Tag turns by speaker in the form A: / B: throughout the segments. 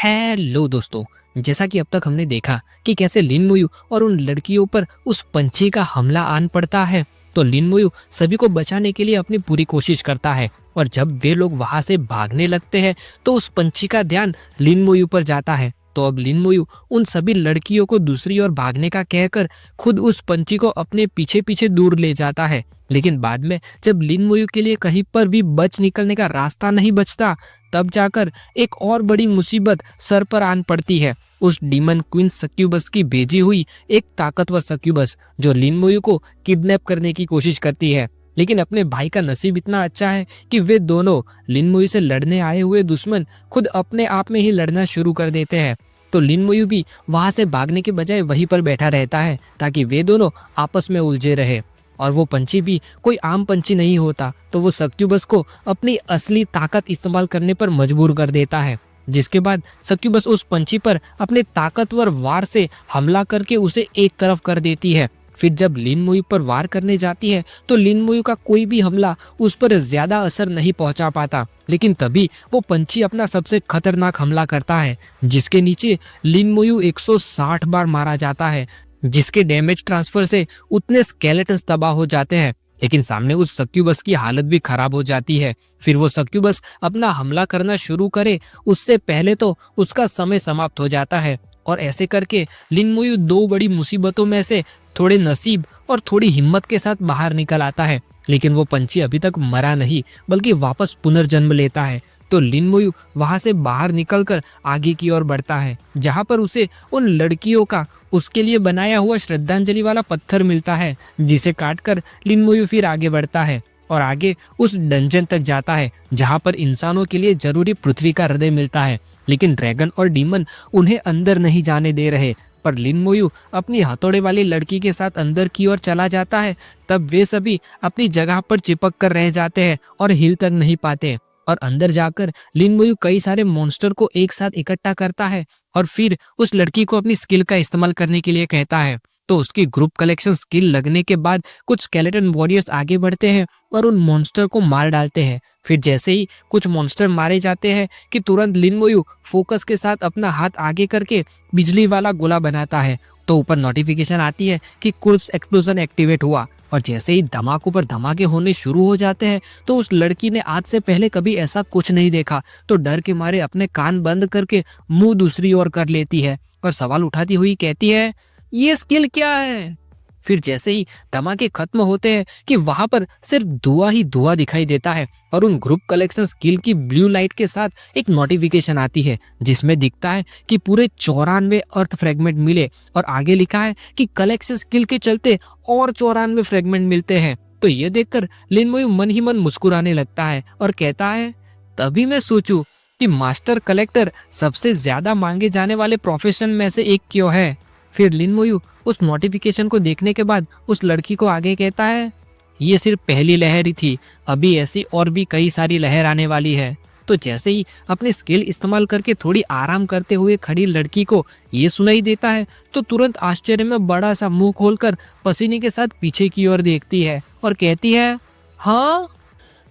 A: Hello दोस्तों। जैसा कि अब तक हमने देखा कि कैसे लिन मुयू और उन लड़कियों पर उस पंछी का हमला आन पड़ता है, तो लिन मुयू सभी को बचाने के लिए अपनी पूरी कोशिश करता है। और जब वे लोग वहां से भागने लगते हैं तो उस पंछी का ध्यान लिन मुयू पर जाता है। तो अब लिन मुयू उन सभी लड़कियों को दूसरी ओर भागने का कहकर खुद उस पंछी को अपने पीछे पीछे दूर ले जाता है। लेकिन बाद में जब लिन मुयू के लिए कहीं पर भी बच निकलने का रास्ता नहीं बचता, तब जाकर एक और बड़ी मुसीबत सर पर आन पड़ती है। उस डीमन क्वीन सक्यूबस की भेजी हुई एक ताकतवर सक्यूबस जो लिन मुयू को किडनैप करने की कोशिश करती है। लेकिन अपने भाई का नसीब इतना अच्छा है कि वे दोनों लिन मुयू से लड़ने आए हुए दुश्मन खुद अपने आप में ही लड़ना शुरू कर देते हैं। तो लिन मुयू भी वहां से भागने के बजाय वहीं पर बैठा रहता है ताकि वे दोनों आपस में उलझे रहे। और वो पंछी भी कोई आम पंछी नहीं होता, तो वो सक्यूबस को अपनी असली ताकत इस्तेमाल करने पर मजबूर कर देता है। जिसके बाद सक्यूबस उस पंछी पर अपने ताकतवर वार से हमला करके उसे एक तरफ कर देती है। फिर जब लिन मुयू पर वार करने जाती है तो लिन मुयू का कोई भी हमला उस पर ज्यादा असर नहीं पहुंचा पाता। लेकिन तभी वो पंछी अपना सबसे खतरनाक हमला करता है, जिसके नीचे लिन मुयू 160 बार मारा जाता है, जिसके डैमेज ट्रांसफर से उतने स्केलेटन्स तबाह हो जाते हैं। लेकिन सामने उस सक्यूबस की हालत भी खराब हो जाती है। फिर वो सक्यूबस अपना हमला करना शुरू करे उससे पहले तो उसका समय समाप्त हो जाता है। और ऐसे करके लिन मुयू दो बड़ी मुसीबतों में से थोड़े नसीब और थोड़ी हिम्मत के साथ बाहर निकल आता है। लेकिन वो पंछी अभी तक मरा नहीं, बल्कि वापस पुनर्जन्म लेता है। तो लिन मुयू वहां से बाहर निकलकर आगे की ओर बढ़ता है, जहां पर उसे उन लड़कियों का उसके लिए बनाया हुआ श्रद्धांजलि वाला पत्थर मिलता है, जिसे काटकर लिन मुयू फिर आगे बढ़ता है और आगे उस डंजन तक जाता है जहां पर इंसानों के लिए जरूरी पृथ्वी का हृदय मिलता है। लेकिन ड्रैगन और डीमन उन्हें अंदर नहीं जाने दे रहे, पर लिन मुयू अपनी हथौड़े वाली लड़की के साथ अंदर की ओर चला जाता है। तब वे सभी अपनी जगह पर चिपक कर रह जाते हैं और हिल तक नहीं पाते। और अंदर जाकर लिन मुयू कई सारे मॉन्स्टर को एक साथ इकट्ठा करता है और फिर उस लड़की को अपनी स्किल का इस्तेमाल करने के लिए कहता है। तो उसकी ग्रुप कलेक्शन स्किल लगने के बाद कुछ स्केलेटन वॉरियर्स आगे बढ़ते हैं और उन मॉन्स्टर को मार डालते हैं। फिर जैसे ही कुछ मॉन्स्टर मारे जाते हैं कि तुरंत लिन मुयू फोकस के साथ अपना हाथ आगे करके बिजली वाला गोला बनाता है। तो ऊपर नोटिफिकेशन आती है कि कॉर्प्स एक्सप्लोजन एक्टिवेट हुआ। और जैसे ही धमाकों पर धमाके होने शुरू हो जाते हैं तो उस लड़की ने आज से पहले कभी ऐसा कुछ नहीं देखा, तो डर के मारे अपने कान बंद करके मुंह दूसरी ओर कर लेती है और सवाल उठाती हुई कहती है, ये स्किल क्या है? फिर जैसे ही धमाके खत्म होते हैं कि वहां पर सिर्फ धुआं ही धुआं दिखाई देता है और उन ग्रुप कलेक्शन स्किल की ब्लू लाइट के साथ एक नोटिफिकेशन आती है, जिसमें दिखता है कि पूरे 94 अर्थ फ्रेगमेंट मिले और आगे लिखा है कि कलेक्शन स्किल के चलते और 94 फ्रेगमेंट मिलते हैं। तो ये देखकर लिन मुयू मन ही मन मुस्कुराने लगता है और कहता है, तभी मैं सोचूं कि मास्टर कलेक्टर सबसे ज्यादा मांगे जाने वाले प्रोफेशन में से एक क्यों है। फिर लिन मुयू उस नोटिफिकेशन को देखने के बाद उस लड़की को आगे कहता है, ये सिर्फ पहली लहर ही थी, अभी ऐसी और भी कई सारी लहर आने वाली है। तो जैसे ही अपनी स्किल इस्तेमाल करके थोड़ी आराम करते हुए खड़ी लड़की को ये सुनाई देता है तो तुरंत आश्चर्य में बड़ा सा मुंह खोलकर पसीने के साथ पीछे की ओर देखती है और कहती है, हाँ।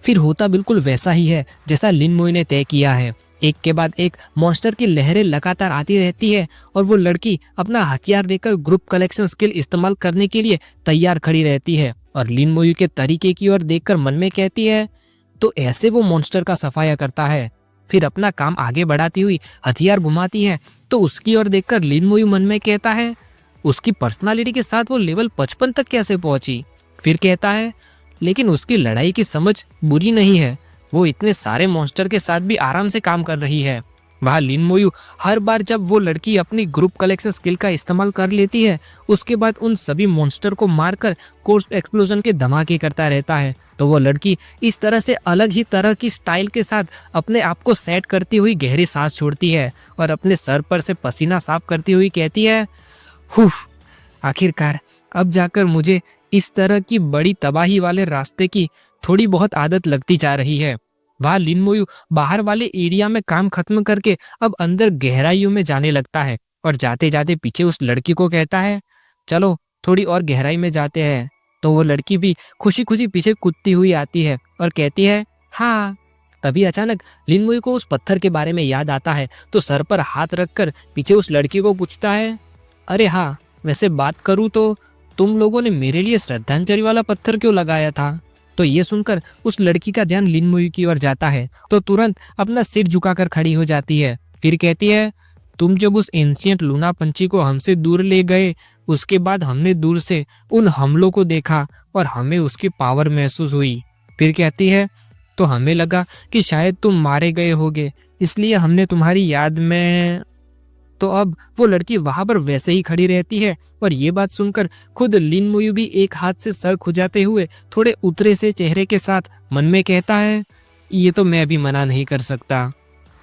A: फिर होता बिल्कुल वैसा ही है जैसा लिन मुयू ने तय किया है। एक के बाद एक मॉन्स्टर की लहरें लगातार आती रहती है और वो लड़की अपना हथियार लेकर ग्रुप कलेक्शन स्किल इस्तेमाल करने के लिए तैयार खड़ी रहती है और लिन मुयू के तरीके की ओर देखकर मन में कहती है, तो ऐसे वो मॉन्स्टर का सफाया करता है। फिर अपना काम आगे बढ़ाती हुई हथियार घुमाती है तो उसकी ओर देखकर लिन मुयू मन में कहता है, उसकी पर्सनालिटी के साथ वो लेवल 55 तक कैसे पहुंची। फिर कहता है, लेकिन उसकी लड़ाई की समझ बुरी नहीं है, वो इतने सारे मॉन्स्टर के साथ भी आराम से काम कर रही है। वहाँ लिन मुयू हर बार जब वो लड़की अपनी ग्रुप कलेक्शन स्किल का इस्तेमाल कर लेती है, उसके बाद उन सभी मॉन्स्टर को मारकर कोर्स एक्सप्लोजन के धमाके करता रहता है। तो वो लड़की इस तरह से अलग ही तरह की स्टाइल के साथ अपने आप को सेट करती हुई गहरी सांस छोड़ती है और अपने सर पर से पसीना साफ करती हुई कहती है, हुफ, आखिरकार अब जाकर मुझे इस तरह की बड़ी तबाही वाले रास्ते की थोड़ी बहुत आदत लगती जा रही है। वहाँ लिन मुयू बाहर वाले एरिया में काम खत्म करके अब अंदर गहराइयों में जाने लगता है और जाते जाते पीछे उस लड़की को कहता है, चलो थोड़ी और गहराई में जाते हैं। तो वो लड़की भी खुशी खुशी पीछे कूदती हुई आती है और कहती है, हाँ। तभी अचानक लिनमुई को उस पत्थर के बारे में याद आता है, तो सर पर हाथ रखकर पीछे उस लड़की को पूछता है, अरे हाँ, वैसे बात करूँ तो तुम लोगों ने मेरे लिए श्रद्धांजलि वाला पत्थर क्यों लगाया था? तो ये सुनकर उस लड़की का ध्यान लिनमुई की ओर जाता है, तो तुरंत अपना सिर झुकाकर खड़ी हो जाती है। फिर कहती है, तुम जब उस एंशियंट लूना पंछी को हमसे दूर ले गए, उसके बाद हमने दूर से उन हमलों को देखा और हमें उसकी पावर महसूस हुई। फिर कहती है, तो हमें लगा कि शायद तुम मारे गए होगे, इसलिए हमने तुम्हारी याद में। तो अब वो लड़की वहां पर वैसे ही खड़ी रहती है और ये बात सुनकर खुद लिनमुई भी एक हाथ से सर खुजाते हुए थोड़े उतरे से चेहरे के साथ मन में कहता है, ये तो मैं भी मना नहीं कर सकता।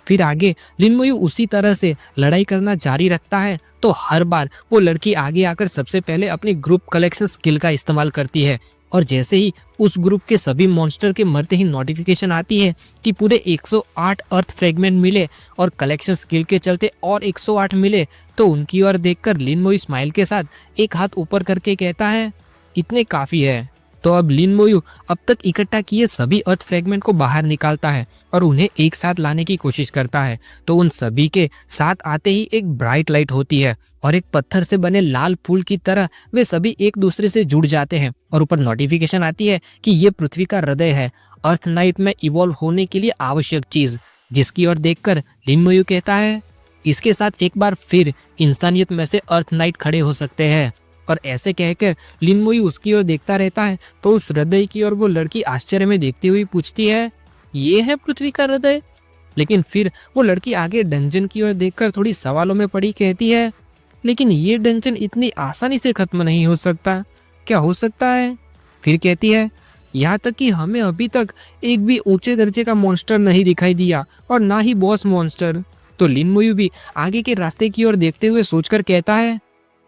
A: फिर आगे लिनमुई उसी तरह से लड़ाई करना जारी रखता है, तो हर बार वो लड़की आगे आकर सबसे पहले अपनी ग्रुप कलेक्शन स्किल का इस्तेमाल करती है और जैसे ही उस ग्रुप के सभी मॉन्स्टर के मरते ही नोटिफिकेशन आती है कि पूरे 108 अर्थ फ्रेगमेंट मिले और कलेक्शन स्किल के चलते और 108 मिले, तो उनकी ओर देखकर लिनमुई स्माइल के साथ एक हाथ ऊपर करके कहता है, इतने काफी है। तो अब लिनमुई अब तक इकट्ठा किए सभी अर्थ फ्रेगमेंट को बाहर निकालता है और उन्हें एक साथ लाने की कोशिश करता है, तो उन सभी के साथ आते ही एक ब्राइट लाइट होती है और एक पत्थर से बने लाल फूल की तरह वे सभी एक दूसरे से जुड़ जाते हैं और ऊपर नोटिफिकेशन आती है कि ये पृथ्वी का हृदय है, अर्थ नाइट में इवॉल्व होने के लिए आवश्यक चीज, जिसकी ओर देखकर लिनमुई कहता है, इसके साथ एक बार फिर इंसानियत में से अर्थ नाइट खड़े हो सकते हैं। और ऐसे कहकर लिनमुई उसकी ओर देखता रहता है, तो उस हृदय की ओर वो लड़की आश्चर्य में देखती हुई पूछती है, ये है पृथ्वी का हृदय? लेकिन फिर वो लड़की आगे डंजन की ओर देखकर थोड़ी सवालों में पड़ी कहती है, लेकिन ये डंजन इतनी आसानी से खत्म नहीं हो सकता, क्या हो सकता है? फिर कहती है, यहाँ तक कि हमें अभी तक एक भी ऊंचे दर्जे का मॉन्स्टर नहीं दिखाई दिया और ना ही बॉस मॉन्स्टर। तो लिनमुई भी आगे के रास्ते की ओर देखते हुए सोचकर कहता है,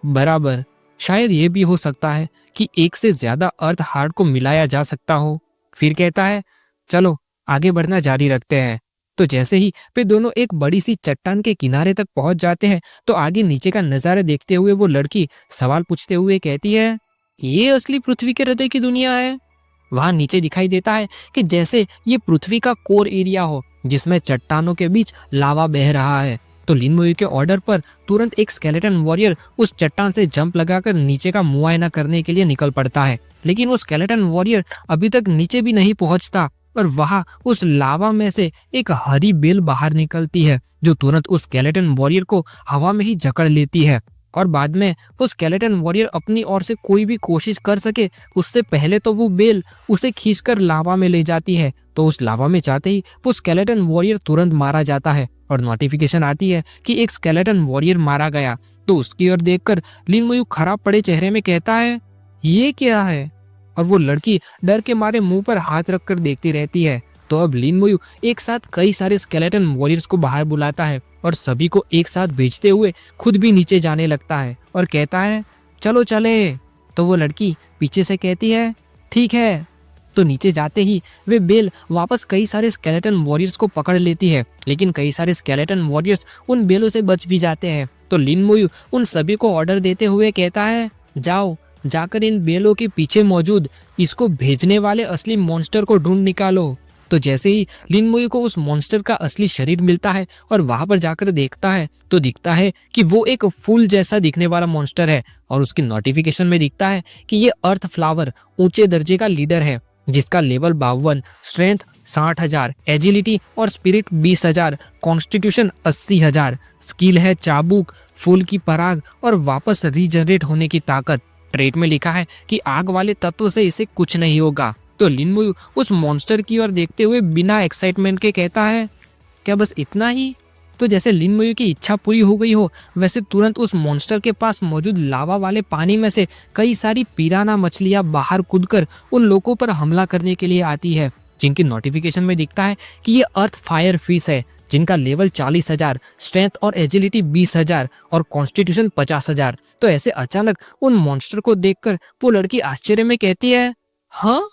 A: बराबर, शायद ये भी हो सकता है कि एक से ज्यादा अर्थ हार्ड को मिलाया जा सकता हो। फिर कहता है, चलो आगे बढ़ना जारी रखते हैं। तो जैसे ही वे दोनों एक बड़ी सी चट्टान के किनारे तक पहुंच जाते हैं, तो आगे नीचे का नजारा देखते हुए वो लड़की सवाल पूछते हुए कहती है, ये असली पृथ्वी के हृदय की दुनिया है? वहां नीचे दिखाई देता है कि जैसे ये पृथ्वी का कोर एरिया हो, जिसमें चट्टानों के बीच लावा बह रहा है। तो लिनमुई के ऑर्डर पर तुरंत एक स्केलेटन वॉरियर उस चट्टान से जंप लगाकर नीचे का मुआयना करने के लिए निकल पड़ता है, लेकिन वो स्केलेटन वॉरियर अभी तक नीचे भी नहीं पहुंचता और वहां उस लावा में से एक हरी बेल बाहर निकलती है, जो तुरंत उस स्केलेटन वॉरियर को हवा में ही जकड़ लेती है। और बाद में वो स्केलेटन वॉरियर अपनी ओर से कोई भी कोशिश कर सके उससे पहले तो वो बेल उसे खींचकर लावा में ले जाती है। तो उस लावा में जाते ही वो स्केलेटन वॉरियर तुरंत मारा जाता है और नोटिफिकेशन आती है कि एक स्केलेटन वॉरियर मारा गया। तो उसकी ओर देखकर लिनमुई खराब पड़े चेहरे में कहता है, ये क्या है? और वो लड़की डर के मारे मुंह पर हाथ रखकर देखती रहती है। तो अब लिनमुई एक साथ कई सारे स्केलेटन वॉरियर्स को बाहर बुलाता है और सभी को एक साथ भेजते हुए खुद भी नीचे जाने लगता है और कहता है, चलो चले। तो वो लड़की पीछे से कहती है, ठीक है। तो नीचे जाते ही वे बेल वापस कई सारे स्केलेटन वॉरियर्स को पकड़ लेती है, लेकिन कई सारे स्केलेटन वॉरियर्स उन बेलों से बच भी जाते हैं। तो लिनमुई उन सभी को ऑर्डर देते हुए कहता है, जाओ जाकर इन बेलों के पीछे मौजूद इसको भेजने वाले असली मॉन्स्टर को ढूंढ निकालो। तो जैसे ही लिनमुई को उस मॉन्स्टर का असली शरीर मिलता है और वहां पर जाकर देखता है, तो दिखता है कि वो एक फूल जैसा दिखने वाला मॉन्स्टर है और उसकी नोटिफिकेशन में दिखता है कि ये अर्थ फ्लावर ऊंचे दर्जे का लीडर है, जिसका लेवल 52, स्ट्रेंथ 60,000, एजिलिटी और स्पिरिट 20,000, कॉन्स्टिट्यूशन 80,000, स्किल है चाबुक, फूल की पराग और वापस रीजनरेट होने की ताकत। ट्रेट में लिखा है कि आग वाले तत्व से इसे कुछ नहीं होगा। तो लिनमुई उस मॉन्स्टर की ओर देखते हुए बिना एक्साइटमेंट के कहता है, क्या बस इतना ही? तो जैसे लिनमुई की इच्छा पूरी हो गई हो, वैसे तुरंत उस मॉन्स्टर के पास मौजूद लावा वाले पानी में से कई सारी पिराना मछलियां बाहर कूदकर उन लोगों पर हमला करने के लिए आती है, जिनकी नोटिफिकेशन में दिखता है कि ये अर्थ फायर फिश है, जिनका लेवल 40,000, स्ट्रेंथ और एजिलिटी 20,000 और कॉन्स्टिट्यूशन 50,000। तो ऐसे अचानक उन मॉन्स्टर को देखकर वो लड़की आश्चर्य में कहती है, हाँ?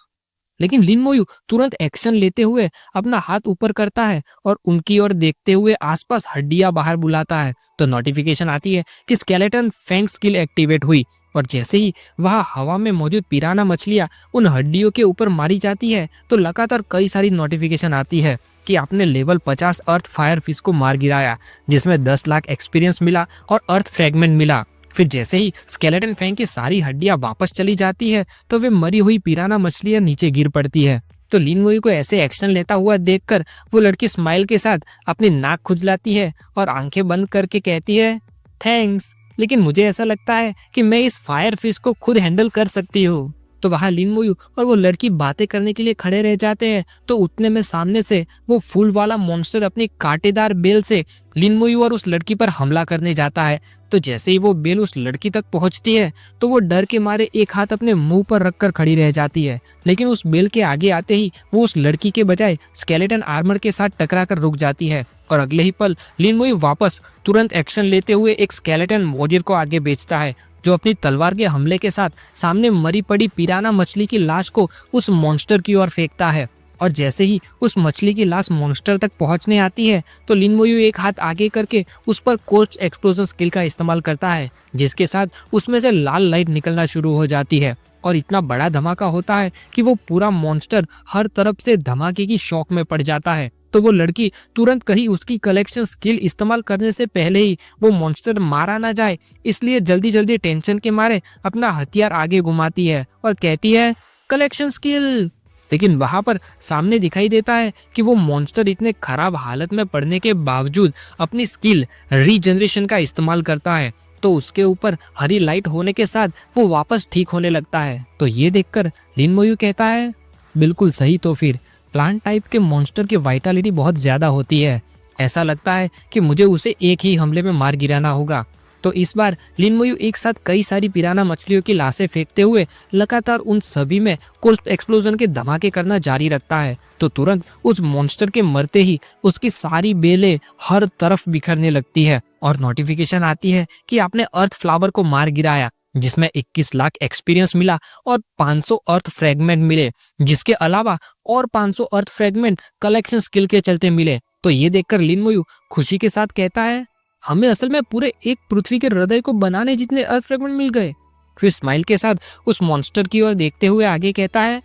A: लेकिन लिनमुई तुरंत एक्शन लेते हुए अपना हाथ ऊपर करता है और उनकी ओर देखते हुए आसपास हड्डियां बाहर बुलाता है। तो नोटिफिकेशन आती है कि स्केलेटन फैंग स्किल एक्टिवेट हुई और जैसे ही वहां हवा में मौजूद पिराना मछलियां उन हड्डियों के ऊपर मारी जाती है, तो लगातार कई सारी नोटिफिकेशन आती है कि आपने लेवल 50 अर्थ फायर फिश को मार गिराया, जिसमें 10 लाख एक्सपीरियंस मिला और अर्थ फ्रेगमेंट मिला। फिर जैसे ही स्केलेटन फैंग की सारी हड्डियां वापस चली जाती है तो वे मरी हुई पिराना मछलियां नीचे गिर पड़ती है। तो लिन मुई को ऐसे एक्शन लेता हुआ देखकर वो लड़की स्माइल के साथ अपनी नाक खुजलाती है और आंखें बंद करके कहती है, थैंक्स, लेकिन मुझे ऐसा लगता है कि मैं इस फायर फिश को खुद हैंडल कर सकती हूँ। तो वहाँ लिन मुई और वो लड़की बातें करने के लिए खड़े रह जाते हैं। तो उतने में सामने से वो फूल वाला मॉन्स्टर अपनी कांटेदार बेल से लिन मुई और उस लड़की पर हमला करने जाता है। तो जैसे ही वो बेल उस लड़की तक पहुंचती है तो वो डर के मारे एक हाथ अपने मुंह पर रखकर खड़ी रह जाती है, लेकिन उस बेल के आगे आते ही वो उस लड़की के बजाय स्केलेटन आर्मर के साथ टकरा कर रुक जाती है। और अगले ही पल लिन मुई वापस तुरंत एक्शन लेते हुए एक स्केलेटन वॉरियर को आगे भेजता है, जो अपनी तलवार के हमले के साथ सामने मरी पड़ी पिराना मछली की लाश को उस मॉन्स्टर की ओर फेंकता है। और जैसे ही उस मछली की लाश मॉन्स्टर तक पहुंचने आती है तो लिन मुई एक हाथ आगे करके उस पर कोर्प्स एक्सप्लोजन स्किल का इस्तेमाल करता है, जिसके साथ उसमें से लाल लाइट निकलना शुरू हो जाती है और इतना बड़ा धमाका होता है कि वो पूरा मॉन्स्टर हर तरफ से धमाके की शॉक में पड़ जाता है। तो वो लड़की तुरंत कहीं उसकी कलेक्शन स्किल इस्तेमाल करने से पहले ही वो मॉन्स्टर मारा ना जाए, इसलिए जल्दी जल्दी टेंशन के मारे अपना हथियार आगे घुमाती है और कहती है, कलेक्शन स्किल। लेकिन वहां पर सामने दिखाई देता है कि वो मॉन्स्टर इतने खराब हालत में पड़ने के बावजूद अपनी स्किल रीजनरेशन का इस्तेमाल करता है। तो उसके ऊपर हरी लाइट होने के साथ वो वापस ठीक होने लगता है। तो ये देखकर लिन मुई कहता है, बिल्कुल सही, तो फिर प्लांट टाइप के मॉन्स्टर की वाइटलिटी बहुत ज्यादा होती है, ऐसा लगता है कि मुझे उसे एक ही हमले में मार गिराना होगा। तो इस बार लिन मुई एक साथ कई सारी पिराना मछलियों की लाशें फेंकते हुए लगातार उन सभी में कोर्प्स एक्सप्लोजन के धमाके करना जारी रखता है। तो तुरंत उस मॉन्स्टर के मरते ही उसकी सारी बेलें हर तरफ बिखरने लगती है और नोटिफिकेशन आती है कि आपने अर्थ फ्लावर को मार गिराया, जिसमें 21 लाख एक्सपीरियंस मिला और 500 अर्थ फ्रेगमेंट मिले, जिसके अलावा और 500 अर्थ फ्रेगमेंट कलेक्शन स्किल के चलते मिले। तो ये देखकर लिन मुई खुशी के साथ कहता है, हमें असल में पूरे एक पृथ्वी के हृदय को बनाने जितने अर्थ फ्रेगमेंट मिल गए। फिर स्माइल के साथ उस मॉन्स्टर की ओर देखते हुए आगे कहता है,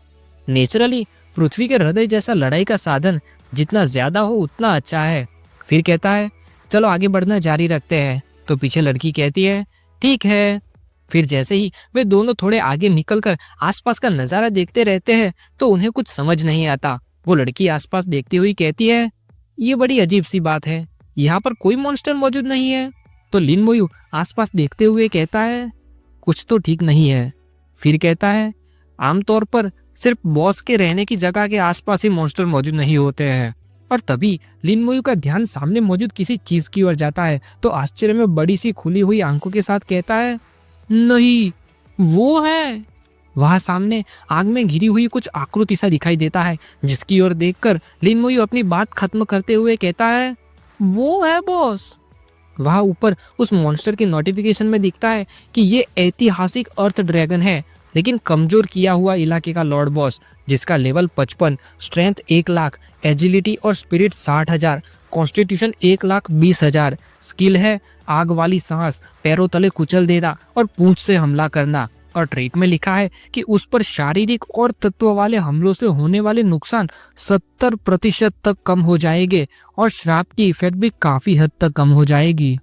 A: नेचुरली पृथ्वी के हृदय जैसा लड़ाई का साधन जितना ज्यादा हो उतना अच्छा है। फिर कहता है, चलो आगे बढ़ना जारी रखते हैं। तो पीछे लड़की कहती है, ठीक है। फिर जैसे ही वे दोनों थोड़े आगे निकलकर आसपास का नजारा देखते रहते हैं तो उन्हें कुछ समझ नहीं आता। वो लड़की आसपास देखती हुई कहती है, ये बड़ी अजीब सी बात है, यहाँ पर कोई मॉन्स्टर मौजूद नहीं है। तो लिन मुई आसपास देखते हुए कहता है, कुछ तो ठीक नहीं है। फिर कहता है, आमतौर पर सिर्फ बॉस के रहने की जगह के आसपास ही मॉन्स्टर मौजूद नहीं होते हैं। और तभी लिन मुई का ध्यान सामने मौजूद किसी चीज की ओर जाता है। तो आश्चर्य में बड़ी सी खुली हुई आंखों के साथ कहता है, नहीं, वो है। वहां सामने आग में घिरी हुई कुछ आकृति सा दिखाई देता है, जिसकी ओर देखकर लिन मुई अपनी बात खत्म करते हुए कहता है, वो है बॉस। वहां ऊपर उस मॉन्स्टर की नोटिफिकेशन में दिखता है कि ये ऐतिहासिक अर्थ ड्रैगन है, लेकिन कमजोर किया हुआ इलाके का लॉर्ड बॉस, जिसका लेवल 55, स्ट्रेंथ 1 लाख, एजिलिटी और स्पिरिट 60,000, कॉन्स्टिट्यूशन 1,20,000, स्किल है आग वाली सांस, पैरों तले कुचल देना और पूंछ से हमला करना। और ट्रेट में लिखा है कि उस पर शारीरिक और तत्व वाले हमलों से होने वाले नुकसान 70% तक कम हो जाएंगे और श्राप की इफेक्ट भी काफी हद तक कम हो जाएगी।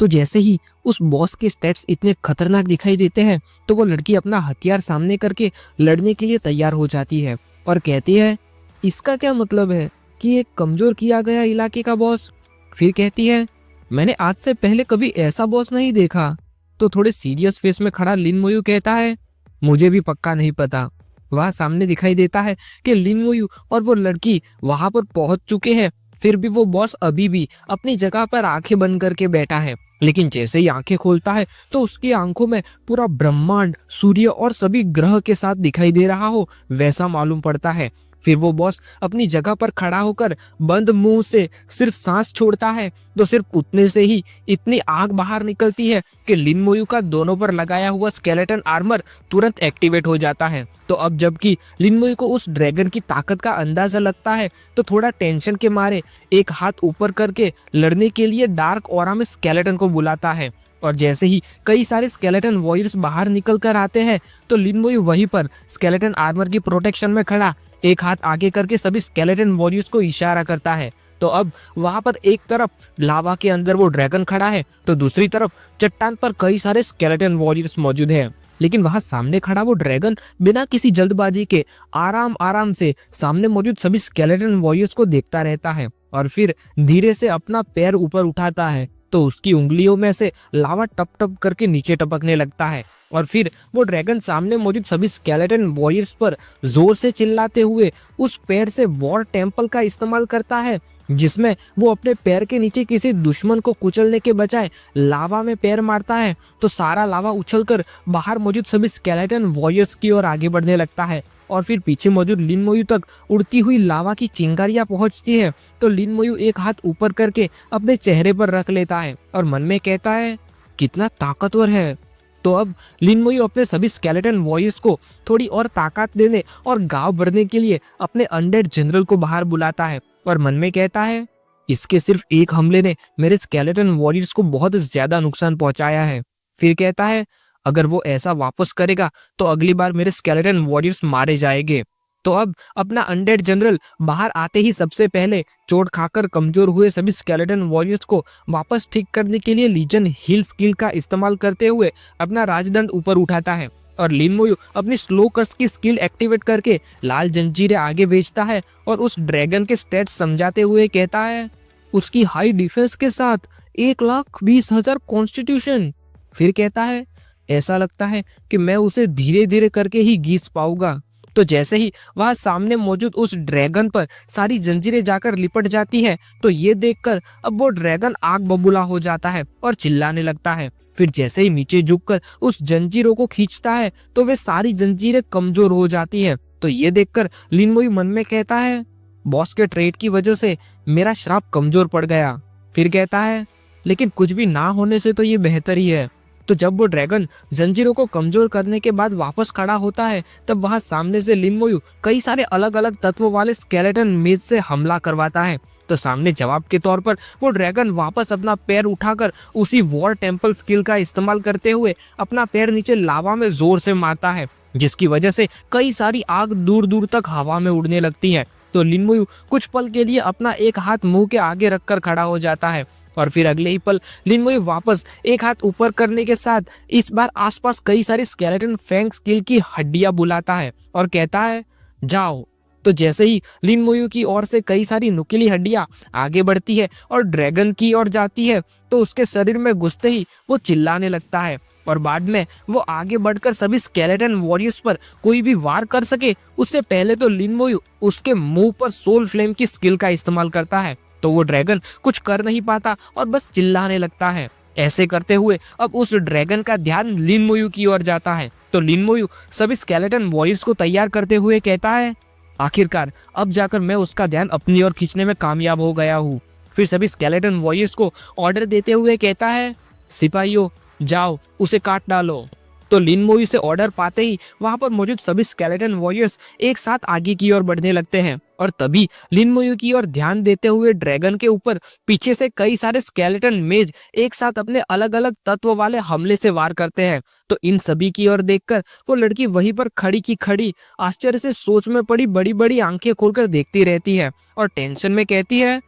A: तो जैसे ही उस बॉस के स्टैट्स इतने खतरनाक दिखाई देते हैं तो वो लड़की अपना हथियार सामने करके लड़ने के लिए तैयार हो जाती है और कहती है, इसका क्या मतलब है कि एक कमजोर किया गया इलाके का बॉस। फिर कहती है, मैंने आज से पहले कभी ऐसा बॉस नहीं देखा। तो थोड़े सीरियस फेस में खड़ा लिन मुई कहता है, मुझे भी पक्का नहीं पता। वहां सामने दिखाई देता है कि लिन मुई और वो लड़की वहां पर पहुंच चुके हैं। फिर भी वो बॉस अभी भी अपनी जगह पर आंखें बंद करके बैठा है, लेकिन जैसे ही आंखें खोलता है तो उसकी आंखों में पूरा ब्रह्मांड, सूर्य और सभी ग्रह के साथ दिखाई दे रहा हो वैसा मालूम पड़ता है। फिर वो बॉस अपनी जगह पर खड़ा होकर बंद मुंह से सिर्फ सांस छोड़ता है, तो सिर्फ उतने से ही इतनी आग बाहर निकलती है कि लिन मुई का दोनों पर लगाया हुआ स्केलेटन आर्मर तुरंत एक्टिवेट हो जाता है। तो अब जबकि लिन मुई को उस ड्रैगन की ताकत का अंदाजा लगता है तो थोड़ा टेंशन के मारे एक हाथ ऊपर करके लड़ने के लिए डार्क ऑरा में स्केलेटन को बुलाता है। और जैसे ही कई सारे स्केलेटन वॉरियर्स बाहर निकल कर आते हैं तो लिन मुई वहीं पर स्केलेटन आर्मर की प्रोटेक्शन में खड़ा एक हाथ आगे करके सभी स्केलेटन वॉरियर्स को इशारा करता है। तो अब वहां पर एक तरफ लावा के अंदर वो ड्रैगन खड़ा है, तो दूसरी तरफ चट्टान पर कई सारे स्केलेटन वॉरियर्स मौजूद है। लेकिन वहां सामने खड़ा वो ड्रैगन बिना किसी जल्दबाजी के आराम आराम से सामने मौजूद सभी स्केलेटन वॉरियर्स को देखता रहता है और फिर धीरे से अपना पैर ऊपर उठाता है, तो उसकी उंगलियों में से लावा टप टप करके नीचे टपकने लगता है। और फिर वो ड्रैगन सामने मौजूद सभी स्केलेटन वॉरियर्स पर जोर से चिल्लाते हुए उस पैर से वॉर टेम्पल का इस्तेमाल करता है, जिसमें वो अपने पैर के नीचे किसी दुश्मन को कुचलने के बजाय लावा में पैर मारता है, तो सारा लावा उछलकर बाहर मौजूद सभी स्केलेटन वॉरियर्स की ओर आगे बढ़ने लगता है। और फिर पीछे मौजूद लिन मोयू तक उड़ती हुई लावा की चिंगारियां पहुंचती है, तो लिन मोयू एक हाथ ऊपर करके अपने चेहरे पर रख लेता है और मन में कहता है कितना ताकतवर है। तो अब लिन मोयू अपने सभी स्केलेटन वॉरियर्स को थोड़ी और ताकत देने और गांव भरने के लिए अपने अनडेड जनरल को बाहर बुलाता है और मन में कहता है इसके सिर्फ एक हमले ने मेरे स्केलेटन वॉरियर्स को बहुत ज्यादा नुकसान पहुंचाया है। फिर कहता है अगर वो ऐसा वापस करेगा तो अगली बार मेरे स्केलेटन वॉरियर्स मारे जाएंगे। तो अब अपना अनडेड जनरल बाहर आते ही सबसे पहले चोट खाकर कमजोर हुए सभी स्केलेटन वॉरियर्स को वापस ठीक करने के लिए लीजन हील स्किल का इस्तेमाल करते हुए अपना राजदंड ऊपर उठाता है और लिन मोयू अपनी स्लो कस की स्किल एक्टिवेट करके लाल जंजीरें आगे भेजता है और उस ड्रैगन के स्टेट्स समझाते हुए कहता है उसकी हाई डिफेंस के साथ 1,20,000 कॉन्स्टिट्यूशन। फिर कहता है ऐसा लगता है कि मैं उसे धीरे धीरे करके ही घीस पाऊंगा। तो जैसे ही वहां सामने मौजूद उस ड्रैगन पर सारी जंजीरें जाकर लिपट जाती है, तो ये देखकर अब वो ड्रैगन आग बबूला हो जाता है और चिल्लाने लगता है। फिर जैसे ही नीचे झुककर उस जंजीरों को खींचता है तो वे सारी जंजीरें कमजोर हो जाती है। तो ये देखकर लिन मोयू मन में कहता है बॉस के ट्रेड की वजह से मेरा श्राप कमजोर पड़ गया। फिर कहता है लेकिन कुछ भी ना होने से तो ये बेहतर ही है। तो जब वो ड्रैगन जंजीरों को कमजोर करने के बाद वापस खड़ा होता है, तब वहां सामने से लिन मोयू कई सारे अलग अलग तत्व वाले स्केलेटन मेज से हमला करवाता है। तो सामने जवाब के तौर पर वो ड्रैगन वापस अपना पैर उठाकर उसी वॉर टेम्पल स्किल का इस्तेमाल करते हुए अपना पैर नीचे लावा में जोर से मारता है, जिसकी वजह से कई सारी आग दूर दूर तक हवा में उड़ने लगती है। तो लिन मोयू कुछ पल के लिए अपना एक हाथ मुंह के आगे रखकर खड़ा हो जाता है और फिर अगले ही पल लिन मोयू वापस एक हाथ ऊपर करने के साथ इस बार आसपास कई सारी स्केलेटन फैंग स्किल की हड्डियां बुलाता है और कहता है जाओ। तो जैसे ही लिन मोयू की ओर से कई सारी नुकीली हड्डियां आगे बढ़ती है और ड्रैगन की ओर जाती है, तो उसके शरीर में घुसते ही वो चिल्लाने लगता है और बाद में वो आगे बढ़कर सभी स्केलेटन वॉरियर्स पर कोई भी वार कर सके उससे पहले तो लिन मोयू उसके मुंह पर सोल फ्लेम की स्किल का इस्तेमाल करता है। तो वो ड्रैगन कुछ कर नहीं पाता और बस चिल्लाने लगता है। ऐसे करते हुए अब उस ड्रैगन का ध्यान लिन मोयू की ओर जाता है। तो लिन मोयू सभी स्केलेटन वॉरियर्स को तैयार करते हुए कहता है आखिरकार अब जाकर मैं उसका ध्यान अपनी ओर खींचने में कामयाब हो गया हूँ। फिर सभी स्केलेटन वॉरियर्स को ऑर्डर देते हुए कहता है सिपाहियों जाओ उसे काट डालो। तो लिन मोयू से ऑर्डर पाते ही वहां पर मौजूद सभी स्केलेटन वॉरियर्स एक साथ आगे की ओर बढ़ने लगते हैं और तभी लिन मोयू की ओर ध्यान देते हुए ड्रैगन के ऊपर पीछे से कई सारे स्केलेटन मेज एक साथ अपने अलग अलग तत्व वाले हमले से वार करते हैं। तो इन सभी की ओर देखकर वो लड़की वहीं पर खड़ी की खड़ी आश्चर्य से सोच में पड़ी बड़ी बड़ी आंखें खोलकर देखती रहती है और टेंशन में कहती है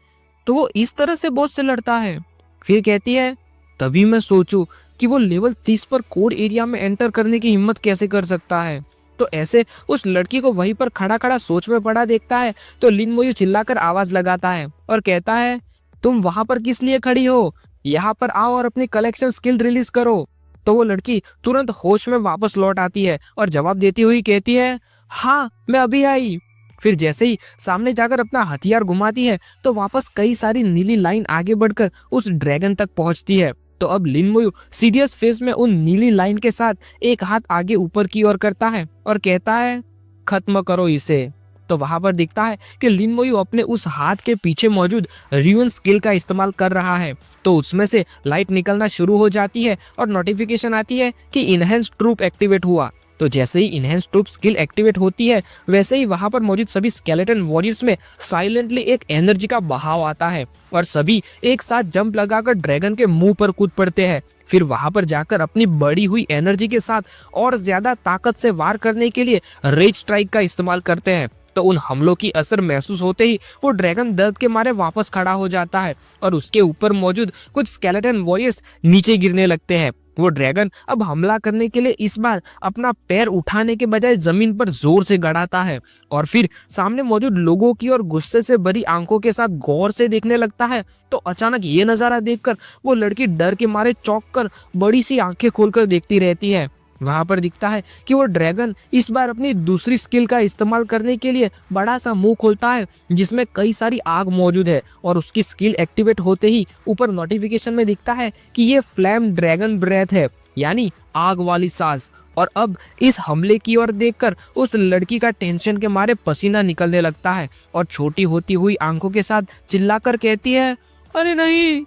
A: तो वो इस तरह से बॉस से लड़ता है। फिर कहती है तभी मैं सोचूं कि वो लेवल 30 पर कोड एरिया में एंटर करने की हिम्मत कैसे कर सकता है। तो ऐसे उस लड़की को वहीं पर खड़ा खड़ा सोच में पड़ा देखता है तो लिन मोयू चिल्लाकर आवाज लगाता है और कहता है तुम वहां पर किस लिए खड़ी हो, यहाँ पर आओ और अपनी कलेक्शन स्किल रिलीज करो। तो वो लड़की तुरंत होश में वापस लौट आती है और जवाब देती हुई कहती है हाँ मैं अभी आई। फिर जैसे ही सामने जाकर अपना हथियार घुमाती है तो वापस कई सारी नीली लाइन आगे बढ़कर उस ड्रैगन तक पहुंचती है। तो अब लिन मोयू सीरियस फेस में उन नीली लाइन के साथ एक हाथ आगे ऊपर की ओर करता है और कहता है खत्म करो इसे। तो वहां पर दिखता है कि लिन मोयू अपने उस हाथ के पीछे मौजूद रिवन स्किल का इस्तेमाल कर रहा है। तो उसमें से लाइट निकलना शुरू हो जाती है और नोटिफिकेशन आती है कि इनहेंस ट्रूप एक्टिवेट हुआ। तो जैसे ही इनहेंस ट्रूप स्किल एक्टिवेट होती है वैसे ही वहां पर मौजूद सभी स्केलेटन वॉरियर्स में साइलेंटली एक एनर्जी का बहाव आता है और सभी एक साथ जंप लगाकर ड्रैगन के मुंह पर कूद पड़ते हैं। फिर वहां पर जाकर अपनी बढ़ी हुई एनर्जी के साथ और ज्यादा ताकत से वार करने के लिए रेज स्ट्राइक का इस्तेमाल करते हैं। तो उन हमलों की असर महसूस होते ही वो ड्रैगन दर्द के मारे वापस खड़ा हो जाता है और उसके ऊपर मौजूद कुछ स्केलेटन वॉरियर्स नीचे गिरने लगते हैं। वो ड्रैगन अब हमला करने के लिए इस बार अपना पैर उठाने के बजाय जमीन पर जोर से गड़ाता है और फिर सामने मौजूद लोगों की और गुस्से से भरी आंखों के साथ गौर से देखने लगता है। तो अचानक ये नजारा देखकर वो लड़की डर के मारे चौंक कर बड़ी सी आंखें खोलकर देखती रहती है। वहां पर दिखता है कि वो ड्रैगन इस बार अपनी दूसरी स्किल का इस्तेमाल करने के लिए बड़ा सा मुंह खोलता है जिसमें कई सारी आग मौजूद है और उसकी स्किल एक्टिवेट होते ही ऊपर नोटिफिकेशन में दिखता है कि ये फ्लैम ड्रैगन ब्रेथ है, यानी आग वाली सांस। और अब इस हमले की ओर देखकर उस लड़की का टेंशन के मारे पसीना निकलने लगता है और छोटी होती हुई आंखों के साथ चिल्लाकर कहती है, अरे नहीं।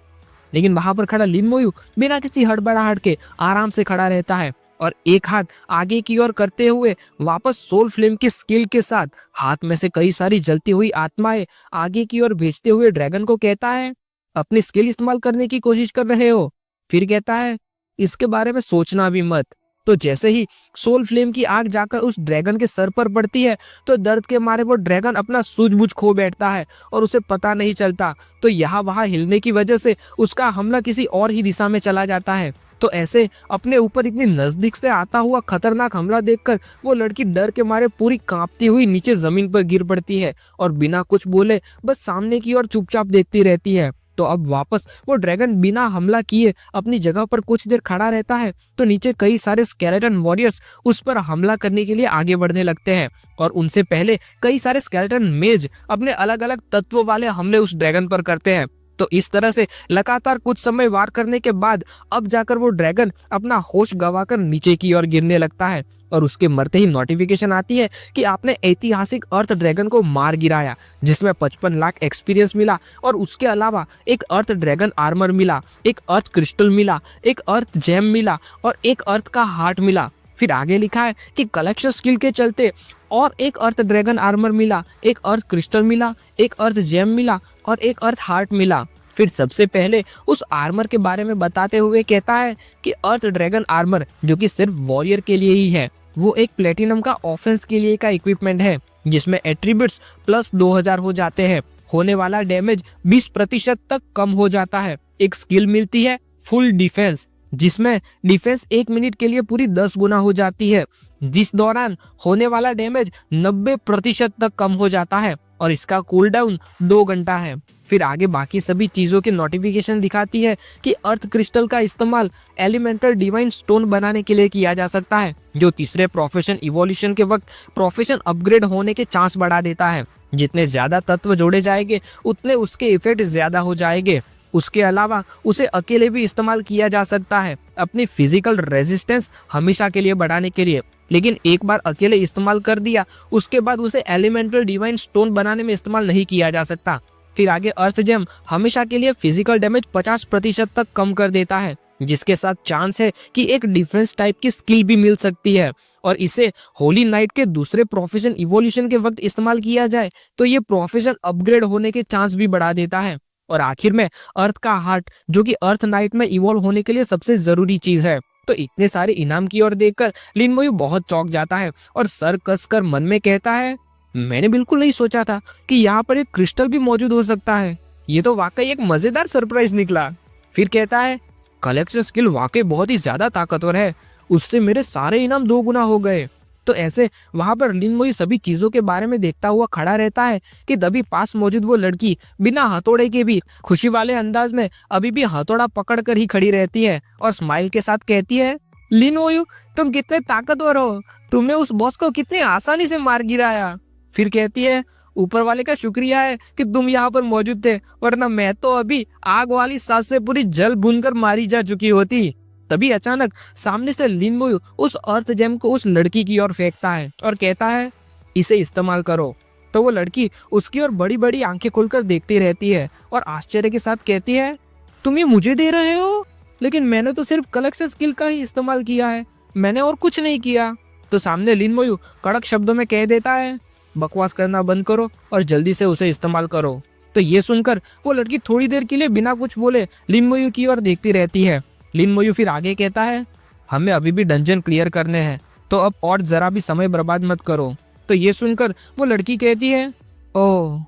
A: लेकिन वहां पर खड़ा लिन मोयू बिना किसी हड़बड़ाहट के आराम से खड़ा रहता है और एक हाथ आगे की ओर करते हुए वापस सोल फ्लेम की स्किल के साथ हाथ में से कई सारी जलती हुई आत्माएं आगे की ओर भेजते हुए ड्रैगन को कहता है, अपनी स्किल इस्तेमाल करने की कोशिश कर रहे हो? फिर कहता है, इसके बारे में सोचना भी मत। तो जैसे ही सोल फ्लेम की आग जाकर उस ड्रैगन के सर पर पड़ती है तो दर्द के मारे वो ड्रैगन अपना सूझबूझ खो बैठता है और उसे पता नहीं चलता। तो यहाँ वहां हिलने की वजह से उसका हमला किसी और ही दिशा में चला जाता है। तो ऐसे अपने ऊपर इतनी नजदीक से आता हुआ खतरनाक हमला देखकर वो लड़की डर के मारे पूरी कांपती हुई नीचे जमीन पर गिर पड़ती है और बिना कुछ बोले बस सामने की ओर चुपचाप देखती रहती है। तो अब वापस वो ड्रैगन बिना हमला किए अपनी जगह पर कुछ देर खड़ा रहता है तो नीचे कई सारे स्केलेटन वॉरियर्स उस पर हमला करने के लिए आगे बढ़ने लगते हैं और उनसे पहले कई सारे स्केलेटन मेज अपने अलग अलग तत्व वाले हमले उस ड्रैगन पर करते हैं। तो इस तरह से लगातार कुछ समय वार करने के बाद अब जाकर वो ड्रैगन अपना होश गंवाकर नीचे की ओर गिरने लगता है और उसके मरते ही नोटिफिकेशन आती है कि आपने ऐतिहासिक अर्थ ड्रैगन को मार गिराया, जिसमें 55 लाख एक्सपीरियंस मिला और उसके अलावा एक अर्थ ड्रैगन आर्मर मिला, एक अर्थ क्रिस्टल मिला, एक अर्थ जेम मिला और एक अर्थ का हार्ट मिला। फिर आगे लिखा है कि कलेक्शन स्किल के चलते और एक अर्थ ड्रैगन आर्मर मिला, एक अर्थ क्रिस्टल मिला, एक अर्थ जेम मिला और एक अर्थ हार्ट मिला। फिर सबसे पहले उस आर्मर के बारे में बताते हुए कहता है कि अर्थ ड्रैगन आर्मर जो कि सिर्फ वॉरियर के लिए ही है, वो एक प्लेटिनम का ऑफेंस के लिए का इक्विपमेंट है जिसमें एट्रीब्यूट्स प्लस 2000 हो जाते हैं, होने वाला डैमेज 20% तक कम हो जाता है। एक स्किल मिलती है फुल डिफेंस जिसमें डिफेंस 1 मिनट के लिए पूरी 10 गुना हो जाती है, जिस दौरान होने वाला डैमेज 90% तक कम हो जाता है और इसका कूलडाउन 2 घंटा है। फिर आगे बाकी सभी चीजों की नोटिफिकेशन दिखाती है कि अर्थ क्रिस्टल का इस्तेमाल एलिमेंटल डिवाइन स्टोन बनाने के लिए किया जा सकता है जो तीसरे प्रोफेशन इवोल्यूशन के वक्त प्रोफेशन अपग्रेड होने के चांस बढ़ा देता है। जितने ज्यादा तत्व जोड़े जाएंगे उतने उसके इफेक्ट ज्यादा हो जाएंगे। उसके अलावा उसे अकेले भी इस्तेमाल किया जा सकता है अपनी फिजिकल रेजिस्टेंस हमेशा के लिए बढ़ाने के लिए, लेकिन एक बार अकेले इस्तेमाल कर दिया उसके बाद उसे एलिमेंटल डिवाइन स्टोन बनाने में इस्तेमाल नहीं किया जा सकता। फिर आगे अर्थ जेम हमेशा के लिए फिजिकल डैमेज 50% तक कम कर देता है, जिसके साथ चांस है कि एक डिफरेंस टाइप की स्किल भी मिल सकती है और इसे होली नाइट के दूसरे प्रोफेशन इवोल्यूशन के वक्त इस्तेमाल किया जाए तो ये प्रोफेशन अपग्रेड होने के चांस भी बढ़ा देता है। और आखिर में अर्थ का हार्ट जो कि अर्थ नाइट में इवॉल्व होने के लिए सबसे जरूरी चीज है। तो इतने सारे इनाम की ओर देखकर लिन मोयू बहुत चौंक जाता है और सर कसकर मन में कहता है, मैंने बिल्कुल नहीं सोचा था कि यहाँ पर एक क्रिस्टल भी मौजूद हो सकता है। ये तो वाकई एक मजेदार सरप्राइज निकला। फिर कहता है, कलेक्शन स्किल वाकई बहुत ही ज्यादा ताकतवर है, उससे मेरे सारे इनाम 2 गुना हो गए। तो ऐसे वहां पर लिन मोयू सभी चीजों के बारे में देखता हुआ खड़ा रहता है कि तभी पास मौजूद वो लड़की बिना हथौड़े के भी खुशी वाले अंदाज में अभी भी हथौड़ा पकड़ कर ही खड़ी रहती है और स्माइल के साथ कहती है, लिन मोयू तुम कितने ताकतवर हो, तुमने उस बॉस को कितनी आसानी से मार गिराया। फिर कहती है, ऊपर वाले का शुक्रिया है कि तुम यहाँ पर मौजूद थे, वरना मैं तो अभी आग वाली सांस से पूरी जल भूनकर मारी जा चुकी होती। तभी अचानक सामने से लिन मोयू उस अर्थ जेम को उस लड़की की ओर फेंकता है और कहता है, इसे इस्तेमाल करो। तो वो लड़की उसकी ओर बड़ी बड़ी आंखें खोलकर देखती रहती है और आश्चर्य के साथ कहती है, तुम ये मुझे दे रहे हो? लेकिन मैंने तो सिर्फ कलेक्शन स्किल का ही इस्तेमाल किया है, मैंने और कुछ नहीं किया। तो सामने लिन मोयू कड़क शब्दों में कह देता है, बकवास करना बंद करो और जल्दी से उसे इस्तेमाल करो। तो ये सुनकर वो लड़की थोड़ी देर के लिए बिना कुछ बोले लिन मोयू की ओर देखती रहती है। लिन मोयू फिर आगे कहता है, हमें अभी भी डंजन क्लियर करने हैं, तो अब और जरा भी समय बर्बाद मत करो। तो ये सुनकर वो लड़की कहती है, ओह।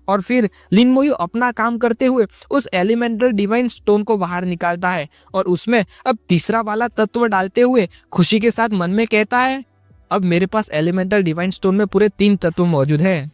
A: और फिर लिन मोयू अपना काम करते हुए उस एलिमेंटल डिवाइन स्टोन को बाहर निकालता है और उसमें अब तीसरा वाला तत्व डालते हुए खुशी के साथ मन में कहता है, अब मेरे पास एलिमेंटल डिवाइन स्टोन में पूरे 3 तत्व मौजूद है।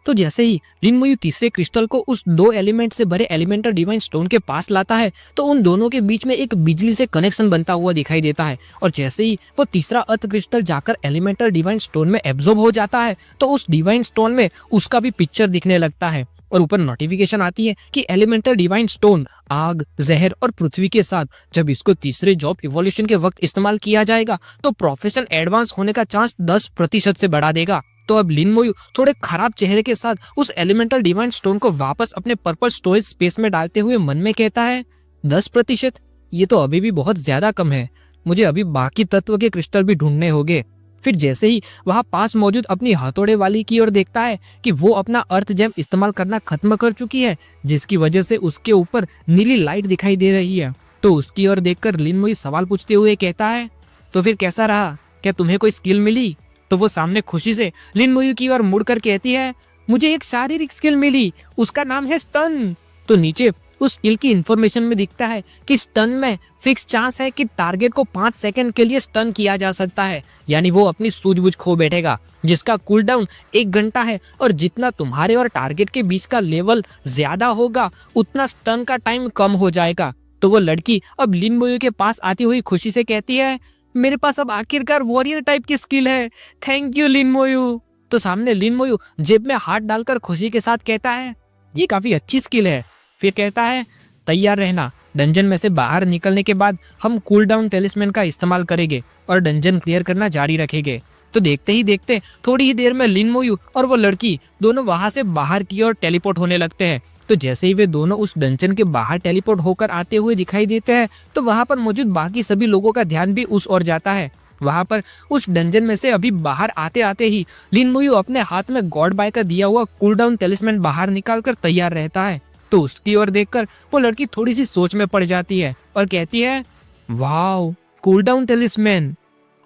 A: तो जैसे ही लिन मोयू तीसरे क्रिस्टल को उस 2 एलिमेंट से भरे एलिमेंटल डिवाइन स्टोन के पास लाता है तो उन दोनों के बीच में एक बिजली से कनेक्शन बनता हुआ दिखाई देता है। और जैसे ही वो तीसरा अर्थ क्रिस्टल जाकर एलिमेंटल डिवाइन स्टोन में एब्जॉर्ब हो जाता है तो उस डिवाइन स्टोन में उसका भी पिक्चर दिखने लगता है और ऊपर नोटिफिकेशन आती है कि एलिमेंटल डिवाइन स्टोन आग, जहर और पृथ्वी के साथ जब इसको तीसरे जॉब इवोल्यूशन के वक्त इस्तेमाल किया जाएगा तो प्रोफेशन एडवांस होने का चांस 10% से बढ़ा देगा। तो अब लिन मोयू थोड़े खराब चेहरे के साथ उस एलिमेंटल डिवाइन स्टोन को वापस अपने पर्पल स्टोरेज स्पेस में डालते हुए मन में कहता है, 10%? ये तो अभी भी बहुत ज्यादा कम है, मुझे अभी बाकी तत्व के क्रिस्टल भी ढूंढने होंगे। फिर जैसे ही वहां पास मौजूद अपनी हथौड़े वाली की ओर देखता है कि वो अपना अर्थ जेम इस्तेमाल करना खत्म कर चुकी है, जिसकी वजह से उसके ऊपर नीली लाइट दिखाई दे रही है। तो उसकी ओर देखकर लिन मोयू सवाल पूछते हुए कहता है, तो फिर कैसा रहा, क्या तुम्हें कोई स्किल मिली? तो वो सामने खुशी से लिन मोयू की ओर मुड़कर कहती है, मुझे एक शारीरिक स्किल मिली, उसका नाम है स्टन। तो नीचे उस स्किल की इंफॉर्मेशन में दिखता है कि स्टन में फिक्स चांस है कि टारगेट को 5 सेकंड के लिए स्टन किया जा सकता है, यानी वो अपनी सूझबूझ खो बैठेगा, जिसका कूल डाउन 1 घंटा है और जितना तुम्हारे और टारगेट के बीच का लेवल ज्यादा होगा उतना स्टन का टाइम कम हो जाएगा। तो वो लड़की अब लिन मोयू के पास आती हुई खुशी से कहती है, मेरे पास अब आखिरकार वॉरियर टाइप की स्किल है, थैंक यू लिन मोयू। तो सामने लिन मोयू जेब में हाथ डालकर खुशी के साथ कहता है, ये काफी अच्छी स्किल है। फिर कहता है, तैयार रहना, डंजन में से बाहर निकलने के बाद हम कूल डाउन टेलिस्मैन का इस्तेमाल करेंगे और डंजन क्लियर करना जारी रखेंगे। तो देखते ही देखते थोड़ी ही देर में लिन मोयू और वो लड़की दोनों वहां से बाहर की ओर टेलीपोर्ट होने लगते हैं। तो जैसे ही वे दोनों उस डंजन के बाहर टेलीपोर्ट होकर आते हुए दिखाई देते हैं तो वहां पर मौजूद बाकी सभी लोगों का ध्यान भी उस ओर जाता है। वहां पर उस डंजन में से अभी बाहर आते आते ही लिन मोयू अपने हाथ में गॉड बाय का दिया हुआ कूल डाउन टेलिस्मैन बाहर निकालकर तैयार रहता है। तो उसकी ओर देखकर वो लड़की थोड़ी सी सोच में पड़ जाती है और कहती है, वाओ, कूल डाउन टेलिस्मैन।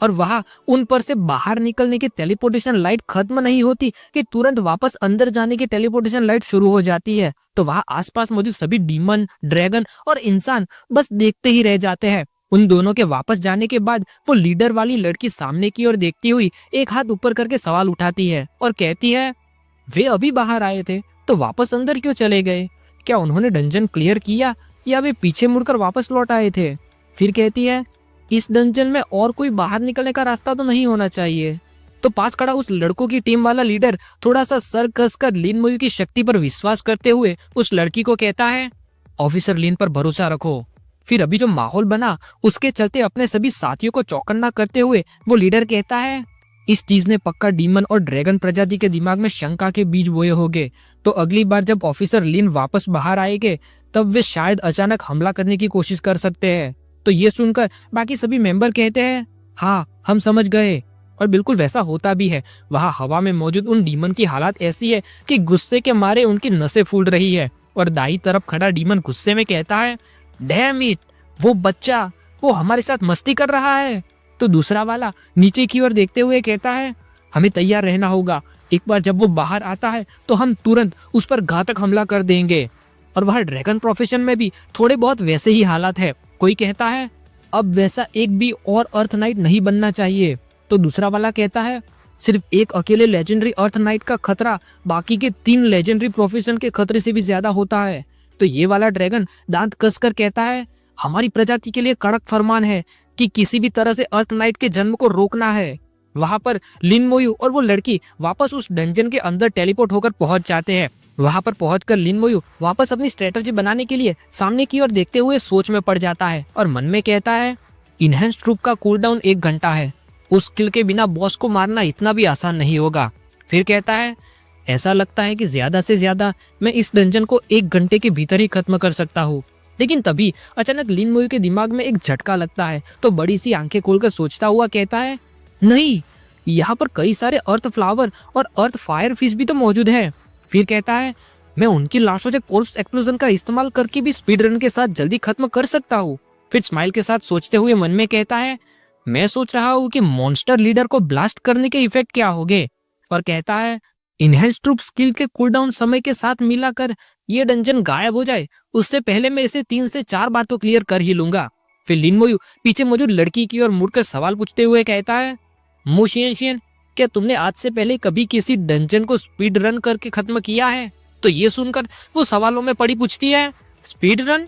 A: और वहां उन पर से बाहर निकलने की टेलीपोर्टेशन लाइट खत्म नहीं होती कि तुरंत वापस अंदर जाने की टेलीपोर्टेशन लाइट शुरू हो जाती है। तो वहां आसपास मौजूद सभी डीमन, ड्रैगन और इंसान बस देखते ही रह जाते हैं। उन दोनों के वापस जाने के बाद वो लीडर वाली लड़की सामने की ओर देखती हुई एक हाथ ऊपर करके सवाल उठाती है और कहती है, वे अभी बाहर आए थे तो वापस अंदर क्यों चले गए? क्या उन्होंने डंजन क्लियर किया या वे पीछे मुड़कर वापस लौट आए थे? फिर कहती है, इस डंजन में और कोई बाहर निकलने का रास्ता तो नहीं होना चाहिए। तो पास खड़ा उस लड़कों की टीम वाला लीडर थोड़ा सा सर कसकर लिन मोयू की शक्ति पर विश्वास करते हुए उस लड़की को कहता है, ऑफिसर लिन पर भरोसा रखो। फिर अभी जो माहौल बना उसके चलते अपने सभी साथियों को चौकन्ना करते हुए वो लीडर कहता है, इस चीज ने पक्का डीमन और ड्रैगन प्रजाति के दिमाग में शंका के बीज बोए होंगे। तो अगली बार जब ऑफिसर लिन वापस बाहर आएंगे तब वे शायद अचानक हमला करने की कोशिश कर सकते हैं। तो ये सुनकर बाकी सभी मेंबर कहते हैं, हाँ हम समझ गए। और बिल्कुल वैसा होता भी है। वहाँ हवा में मौजूद उन डीमन की हालत ऐसी है कि गुस्से के मारे उनकी नसें फूल रही है। और दाई तरफ खड़ा डीमन गुस्से में कहता है, डैम इट, वो बच्चा, वो हमारे साथ मस्ती कर रहा है। तो दूसरा वाला नीचे की ओर देखते हुए कहता है, हमें तैयार रहना होगा, एक बार जब वो बाहर आता है तो हम तुरंत उस पर घातक हमला कर देंगे। और वह ड्रैगन प्रोफेशन में भी थोड़े बहुत वैसे ही हालात है। कोई कहता है, अब वैसा एक भी और अर्थ नाइट नहीं बनना चाहिए। तो दूसरा वाला कहता है, सिर्फ एक अकेले लेजेंडरी अर्थ नाइट का खतरा बाकी के 3 लेजेंडरी प्रोफेशन के खतरे से भी ज्यादा होता है। तो ये वाला ड्रैगन दांत कसकर कहता है, हमारी प्रजाति के लिए कड़क फरमान है कि किसी भी तरह से अर्थ नाइट के जन्म को रोकना है। वहां पर लिन मोयू और वो लड़की वापस उस डंजन के अंदर टेलीपोर्ट होकर पहुंच जाते हैं। वहां पर पहुंचकर लिन मोयू वापस अपनी स्ट्रेटजी बनाने के लिए सामने की ओर देखते हुए सोच में पड़ जाता है और मन में कहता है, इनहेंस ट्रूप का कूलडाउन 1 घंटा है, उस स्किल के बिना बॉस को मारना इतना भी आसान नहीं होगा। फिर कहता है, ऐसा लगता है कि ज्यादा से ज्यादा मैं इस डंजन को 1 घंटे के भीतर ही खत्म कर सकता हूँ। लेकिन तभी अचानक लिन मोयू के दिमाग में एक झटका लगता है। तो बड़ी सी आंखें खोलकर सोचता हुआ कहता है, नहीं, यहाँ पर कई सारे अर्थ फ्लावर और अर्थ फायर फिश भी तो मौजूद है। फिर कहता है, मैं उनकी लाशों से कोर्प्स एक्सप्लोजन का इस्तेमाल करके भी स्पीड रन के साथ जल्दी खत्म कर सकता हूँ। फिर स्माइल के साथ सोचते हुए मन में कहता है, मैं सोच रहा हूँ कि मॉन्स्टर लीडर को ब्लास्ट करने के इफेक्ट क्या होंगे। और कहता है इनहेंस ट्रूप स्किल के कूलडाउन समय के साथ मिलाकर ये डंजन गायब हो जाए, उससे पहले मैं इसे 3 से 4 बार तो क्लियर कर ही लूंगा। फिर लिन मोयू पीछे मौजूद लड़की की ओर मुड़कर सवाल पूछते हुए कहता है मुशियन, क्या तुमने आज से पहले कभी किसी डंजन को स्पीड रन करके खत्म किया है? तो ये सुनकर वो सवालों में पड़ी पूछती है स्पीड रन?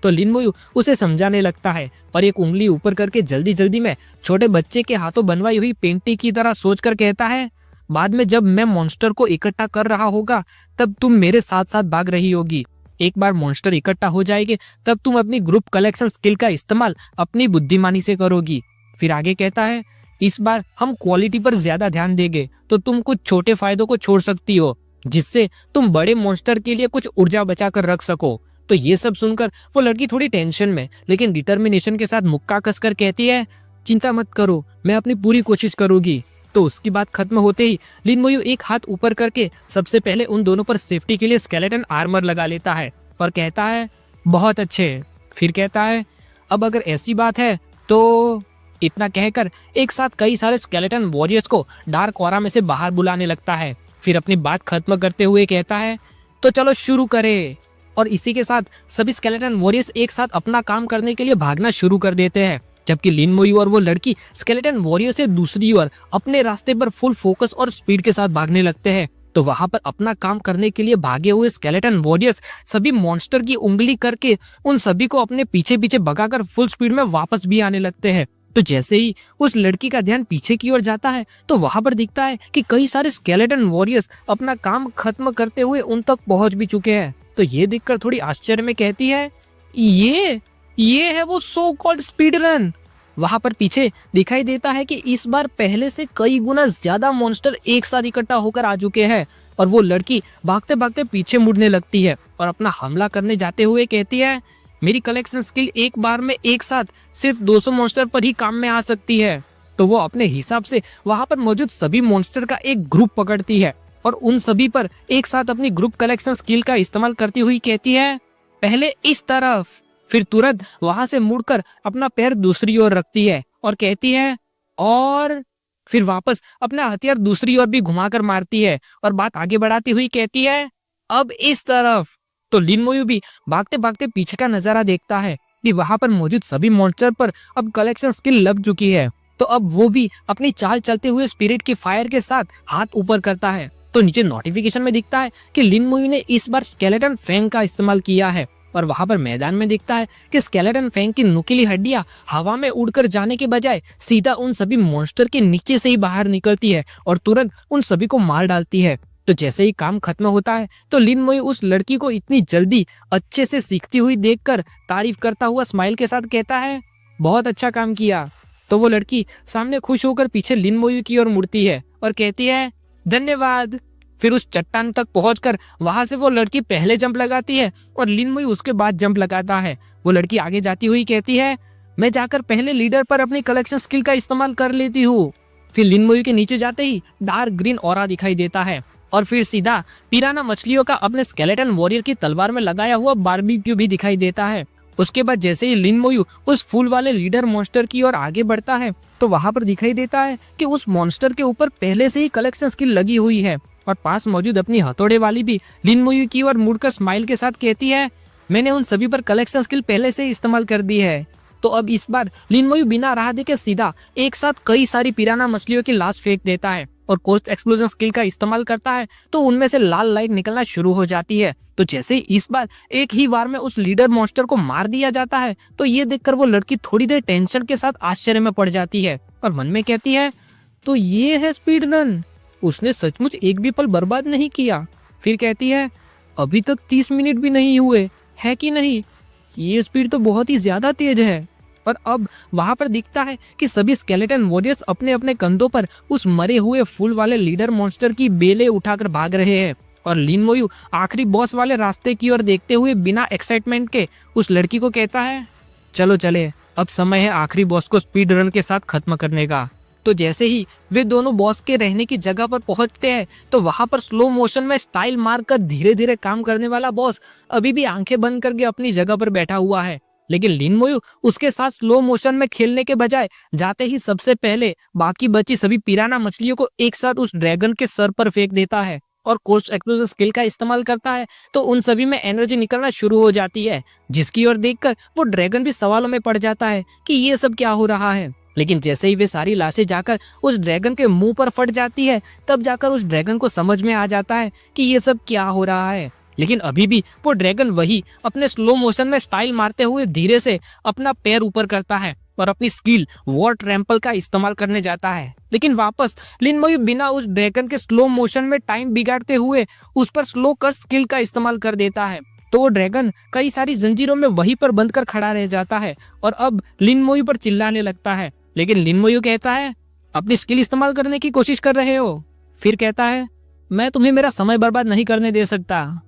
A: तो लिन मोयू उसे समझाने लगता है और एक उंगली ऊपर करके जल्दी जल्दी में छोटे बच्चे के हाथों बनवाई हुई पेंटिंग की तरह सोचकर कहता है बाद में जब मैं मॉन्स्टर को इकट्ठा कर रहा होगा तब तुम मेरे साथ साथ भाग रही होगी। एक बार मॉन्स्टर इकट्ठा हो जाएंगे तब तुम अपनी ग्रुप कलेक्शन स्किल का इस्तेमाल अपनी बुद्धिमानी से करोगी। फिर आगे कहता है इस बार हम क्वालिटी पर ज्यादा ध्यान देंगे तो तुम कुछ छोटे फायदों को छोड़ सकती हो जिससे तुम बड़े मॉन्स्टर के लिए कुछ ऊर्जा बचा कर रख सको। तो ये सब सुनकर वो लड़की थोड़ी टेंशन में लेकिन डिटर्मिनेशन के साथ मुक्का कसकर कहती है चिंता मत करो, मैं अपनी पूरी कोशिश करूंगी। तो उसकी बात खत्म होते ही लिन मोयू एक हाथ ऊपर करके सबसे पहले उन दोनों पर सेफ्टी के लिए स्केलेटन आर्मर लगा लेता है और कहता है बहुत अच्छे। फिर कहता है अब अगर ऐसी बात है तो इतना कहकर एक साथ कई सारे स्केलेटन वॉरियर्स को डार्क ऑरा में से बाहर बुलाने लगता है। फिर अपनी बात खत्म करते हुए कहता है तो चलो शुरू करें। और इसी के साथ सभी स्केलेटन वॉरियर्स एक साथ अपना काम करने के लिए भागना शुरू कर देते हैं, जबकि लिन मोयू और वो लड़की स्केलेटन वॉरियर से दूसरी ओर अपने रास्ते पर फुल फोकस और स्पीड के साथ भागने लगते हैं। तो वहां पर अपना काम करने के लिए भागे हुए स्केलेटन वॉरियर्स सभी मॉन्स्टर की उंगली करके उन सभी को अपने पीछे पीछे भगाकर फुल स्पीड में वापस भी आने लगते हैं। तो जैसे ही उस लड़की का ध्यान पीछे की ओर जाता है तो वहां पर दिखता है कि कई सारे स्केलेटन वॉरियर्स अपना काम खत्म करते हुए उन तक पहुंच भी चुके हैं। तो ये देखकर थोड़ी आश्चर्य में कहती है ये है वो सो कॉल्ड स्पीड रन। वहां पर पीछे दिखाई देता है कि इस बार पहले से कई गुना ज्यादा मॉन्स्टर एक साथ इकट्ठा होकर आ चुके हैं और वो लड़की भागते भागते पीछे मुड़ने लगती है और अपना हमला करने जाते हुए कहती है मेरी कलेक्शन स्किल एक बार में एक साथ सिर्फ 200 मॉन्स्टर पर ही काम में आ सकती है। तो वो अपने हिसाब से वहां पर मौजूद सभी मॉन्स्टर का एक ग्रुप पकड़ती है और उन सभी पर एक साथ अपनी ग्रुप कलेक्शन स्किल का इस्तेमाल करती हुई कहती है पहले इस तरफ, फिर तुरंत वहां से मुड़कर अपना पैर दूसरी ओर रखती है और कहती है और फिर वापस अपना हथियार दूसरी ओर भी घुमाकर मारती है और बात आगे बढ़ाती हुई कहती है अब इस तरफ। तो लिन मोयू भी भागते भागते पीछे का नजारा देखता है कि वहां पर मौजूद सभी मॉन्स्टर पर अब कलेक्शन स्किल लग चुकी है। तो अब वो भी अपनी चाल चलते हुए स्पिरिट की फायर के साथ हाथ ऊपर करता है। तो नीचे नोटिफिकेशन में दिखता है कि लिन मोयू ने इस बार स्केलेटन फैंग का इस्तेमाल किया है और वहां पर मैदान में दिखता है कि स्केलेटन फैंग की नुकीली हड्डियां हवा में उड़कर जाने के बजाय सीधा उन सभी मॉन्स्टर के नीचे से ही बाहर निकलती है और तुरंत उन सभी को मार डालती है। तो जैसे ही काम खत्म होता है तो लिन मोयू उस लड़की को इतनी जल्दी अच्छे से सीखती हुई देखकर तारीफ करता हुआ स्माइल के साथ कहता है बहुत अच्छा काम किया। तो वो लड़की सामने खुश होकर पीछे लिन मोयू की ओर मुड़ती है और कहती है धन्यवाद। फिर उस चट्टान तक पहुंचकर वहां से वो लड़की पहले जंप लगाती है और लिन मोयू उसके बाद जंप लगाता है। वो लड़की आगे जाती हुई कहती है मैं जाकर पहले लीडर पर अपनी कलेक्शन स्किल का इस्तेमाल कर लेती हूँ। फिर लिन मोयू के नीचे जाते ही डार्क ग्रीन ऑरा दिखाई देता है और फिर सीधा पिराना मछलियों का अपने स्केलेटन वॉरियर की तलवार में लगाया हुआ बारबेक्यू भी दिखाई देता है। उसके बाद जैसे ही लिन मोयू उस फूल वाले लीडर मॉन्स्टर की ओर आगे बढ़ता है तो वहां पर दिखाई देता है कि उस मॉन्स्टर के ऊपर पहले से ही कलेक्शन स्किल लगी हुई है और पास मौजूद अपनी हथौड़े वाली भी लिन मोयू की ओर मुड़कर स्माइल के साथ कहती है मैंने उन सभी पर कलेक्शन स्किल पहले से ही इस्तेमाल कर दी है। तो अब इस बार लिन मोयू बिना राह देके सीधा एक साथ कई सारी पिराना मछलियों की लाश फेंक देता है और कोस्ट एक्सप्लोजन स्किल का इस्तेमाल करता है तो उनमें से लाल लाइट निकलना शुरू हो जाती है। तो जैसे ही इस बार एक ही बार में उस लीडर मॉन्स्टर को मार दिया जाता है तो ये देखकर वो लड़की थोड़ी देर टेंशन के साथ आश्चर्य में पड़ जाती है और मन में कहती है तो ये है स्पीड रन, उसने सचमुच एक भी पल बर्बाद नहीं किया। फिर कहती है अभी तक 30 मिनट भी नहीं हुए है कि नहीं, ये स्पीड तो बहुत ही ज्यादा तेज है। और अब वहां पर दिखता है कि सभी स्केलेटन वॉरियर्स अपने अपने कंधों पर उस मरे हुए फूल वाले लीडर मॉन्स्टर की बेले उठाकर भाग रहे हैं और लिन मोयू आखिरी बॉस वाले रास्ते की ओर देखते हुए बिना एक्साइटमेंट के उस लड़की को कहता है चलो चले, अब समय है आखिरी बॉस को स्पीड रन के साथ खत्म करने का। तो जैसे ही वे दोनों बॉस के रहने की जगह पर पहुंचते हैं तो वहां पर स्लो मोशन में स्टाइल मारकर धीरे धीरे काम करने वाला बॉस अभी भी आंखें बंद करके अपनी जगह पर बैठा हुआ है लेकिन लिन मोयू उसके साथ स्लो मोशन में खेलने के बजाय जाते ही सबसे पहले बाकी बची सभी पिराना मछलियों को एक साथ उस ड्रैगन के सर पर फेंक देता है और कोर्स एक्सप्लोजन स्किल का इस्तेमाल करता है। तो उन सभी में एनर्जी निकलना शुरू हो जाती है, जिसकी ओर देखकर वो ड्रैगन भी सवालों में पड़ जाता है कि ये सब क्या हो रहा है। लेकिन जैसे ही वे सारी लाशें जाकर उस ड्रैगन के मुंह पर फट जाती है, तब जाकर उस ड्रैगन को समझ में आ जाता है कि ये सब क्या हो रहा है। लेकिन अभी भी वो ड्रैगन वही अपने स्लो मोशन में स्टाइल मारते हुए धीरे से अपना पैर ऊपर करता है और अपनी स्किल वॉर ट्रैम्पल का इस्तेमाल करने जाता है। लेकिन वापस लिन मोयू बिना उस ड्रैगन के स्लो मोशन में टाइम बिगाड़ते हुए उस पर स्लो कर स्किल का इस्तेमाल कर देता है। तो वो ड्रैगन कई सारी जंजीरों में वहीं पर बंद कर खड़ा रह जाता है और अब लिन मोयू पर चिल्लाने लगता है। लेकिन लिन मोयू कहता है, अपनी स्किल इस्तेमाल करने की कोशिश कर रहे हो? फिर कहता है, मैं तुम्हें मेरा समय बर्बाद नहीं करने दे सकता।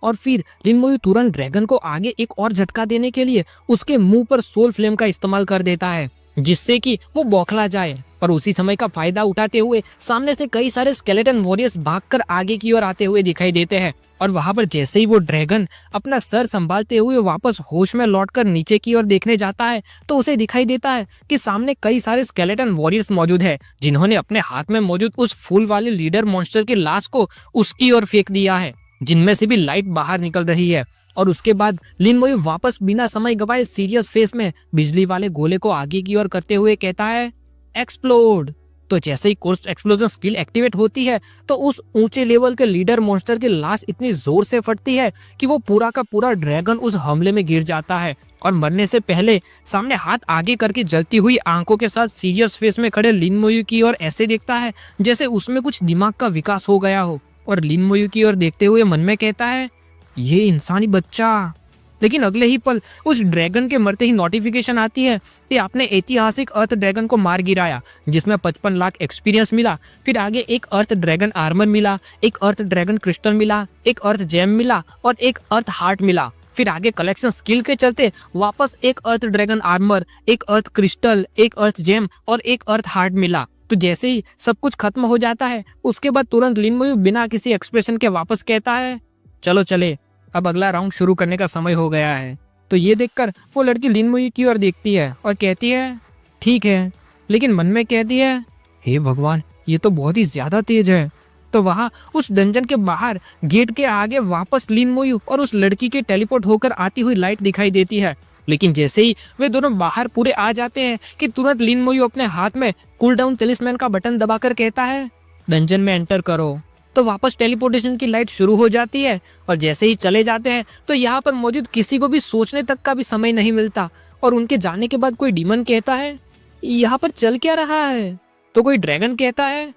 A: और फिर लिन मोयू तुरंत ड्रैगन को आगे एक और झटका देने के लिए उसके मुंह पर सोल फ्लेम का इस्तेमाल कर देता है, जिससे कि वो बौखला जाए। पर उसी समय का फायदा उठाते हुए सामने से कई सारे स्केलेटन वॉरियर्स भागकर आगे की ओर आते हुए दिखाई देते हैं। और वहां पर जैसे ही वो ड्रैगन अपना सर संभालते हुए वापस होश में लौटकर नीचे की ओर देखने जाता है, तो उसे दिखाई देता है कि सामने कई सारे स्केलेटन वॉरियर्स मौजूद है, जिन्होंने अपने हाथ में मौजूद उस फूल वाले लीडर मॉन्स्टर की लाश को उसकी ओर फेंक दिया है, जिनमें से भी लाइट बाहर निकल रही है। और उसके बाद लिन मोयू वापस बिना समय गवाए सीरियस फेस में बिजली वाले गोले को आगे की ओर करते हुए कहता है, एक्सप्लोड। तो जैसे ही कोर्स एक्सप्लोजन स्किल एक्टिवेट होती है, तो उस ऊंचे लेवल के लीडर मॉन्स्टर की लाश इतनी जोर से फटती है कि वो पूरा का पूरा ड्रैगन उस हमले में गिर जाता है और मरने से पहले सामने हाथ आगे करके जलती हुई आंखों के साथ सीरियस फेस में खड़े लिन मोयू की ओर ऐसे देखता है जैसे उसमें कुछ दिमाग का विकास हो गया हो। और लिन मोयू की ओर देखते हुए मन में कहता है, ये इंसानी बच्चा। लेकिन अगले ही पल उस ड्रैगन के मरते ही नोटिफिकेशन आती है कि आपने ऐतिहासिक अर्थ ड्रैगन को मार गिराया, जिसमें 55 लाख एक्सपीरियंस मिला। फिर आगे एक अर्थ ड्रैगन आर्मर मिला, एक अर्थ ड्रैगन क्रिस्टल मिला, एक अर्थ जेम मिला और एक अर्थ हार्ट मिला। फिर आगे कलेक्शन स्किल के चलते वापस एक अर्थ ड्रैगन आर्मर, एक अर्थ क्रिस्टल, एक अर्थ जेम और एक अर्थ हार्ट मिला। तो जैसे ही सब कुछ खत्म हो जाता है, उसके बाद तुरंत लिन मोयू बिना किसी एक्सप्रेशन के वापस कहता है, चलो चले, अब अगला राउंड शुरू करने का समय हो गया है। तो ये देखकर वो लड़की लिन मोयू की ओर देखती है और कहती है, ठीक है, लेकिन मन में कहती है, हे भगवान, ये तो बहुत ही ज्यादा तेज है। तो वहाँ उस डंजन के बाहर गेट के आगे वापस लिन मोयू और उस लड़की के टेलीपोर्ट होकर आती हुई लाइट दिखाई देती है। लेकिन जैसे ही वे दोनों बाहर पूरे आ जाते हैं कि तुरंत लिन मोयू अपने हाथ में कूल डाउन टेलिस्मैन का बटन दबाकर कहता है, डंजन में एंटर करो। तो वापस टेलीपोर्टेशन की लाइट शुरू हो जाती है और जैसे ही चले जाते हैं तो यहाँ पर मौजूद किसी को भी सोचने तक का भी समय नहीं मिलता। और उनके जाने के बाद कोई डीमन कहता है, यहाँ पर चल क्या रहा है? तो कोई ड्रैगन कहता है,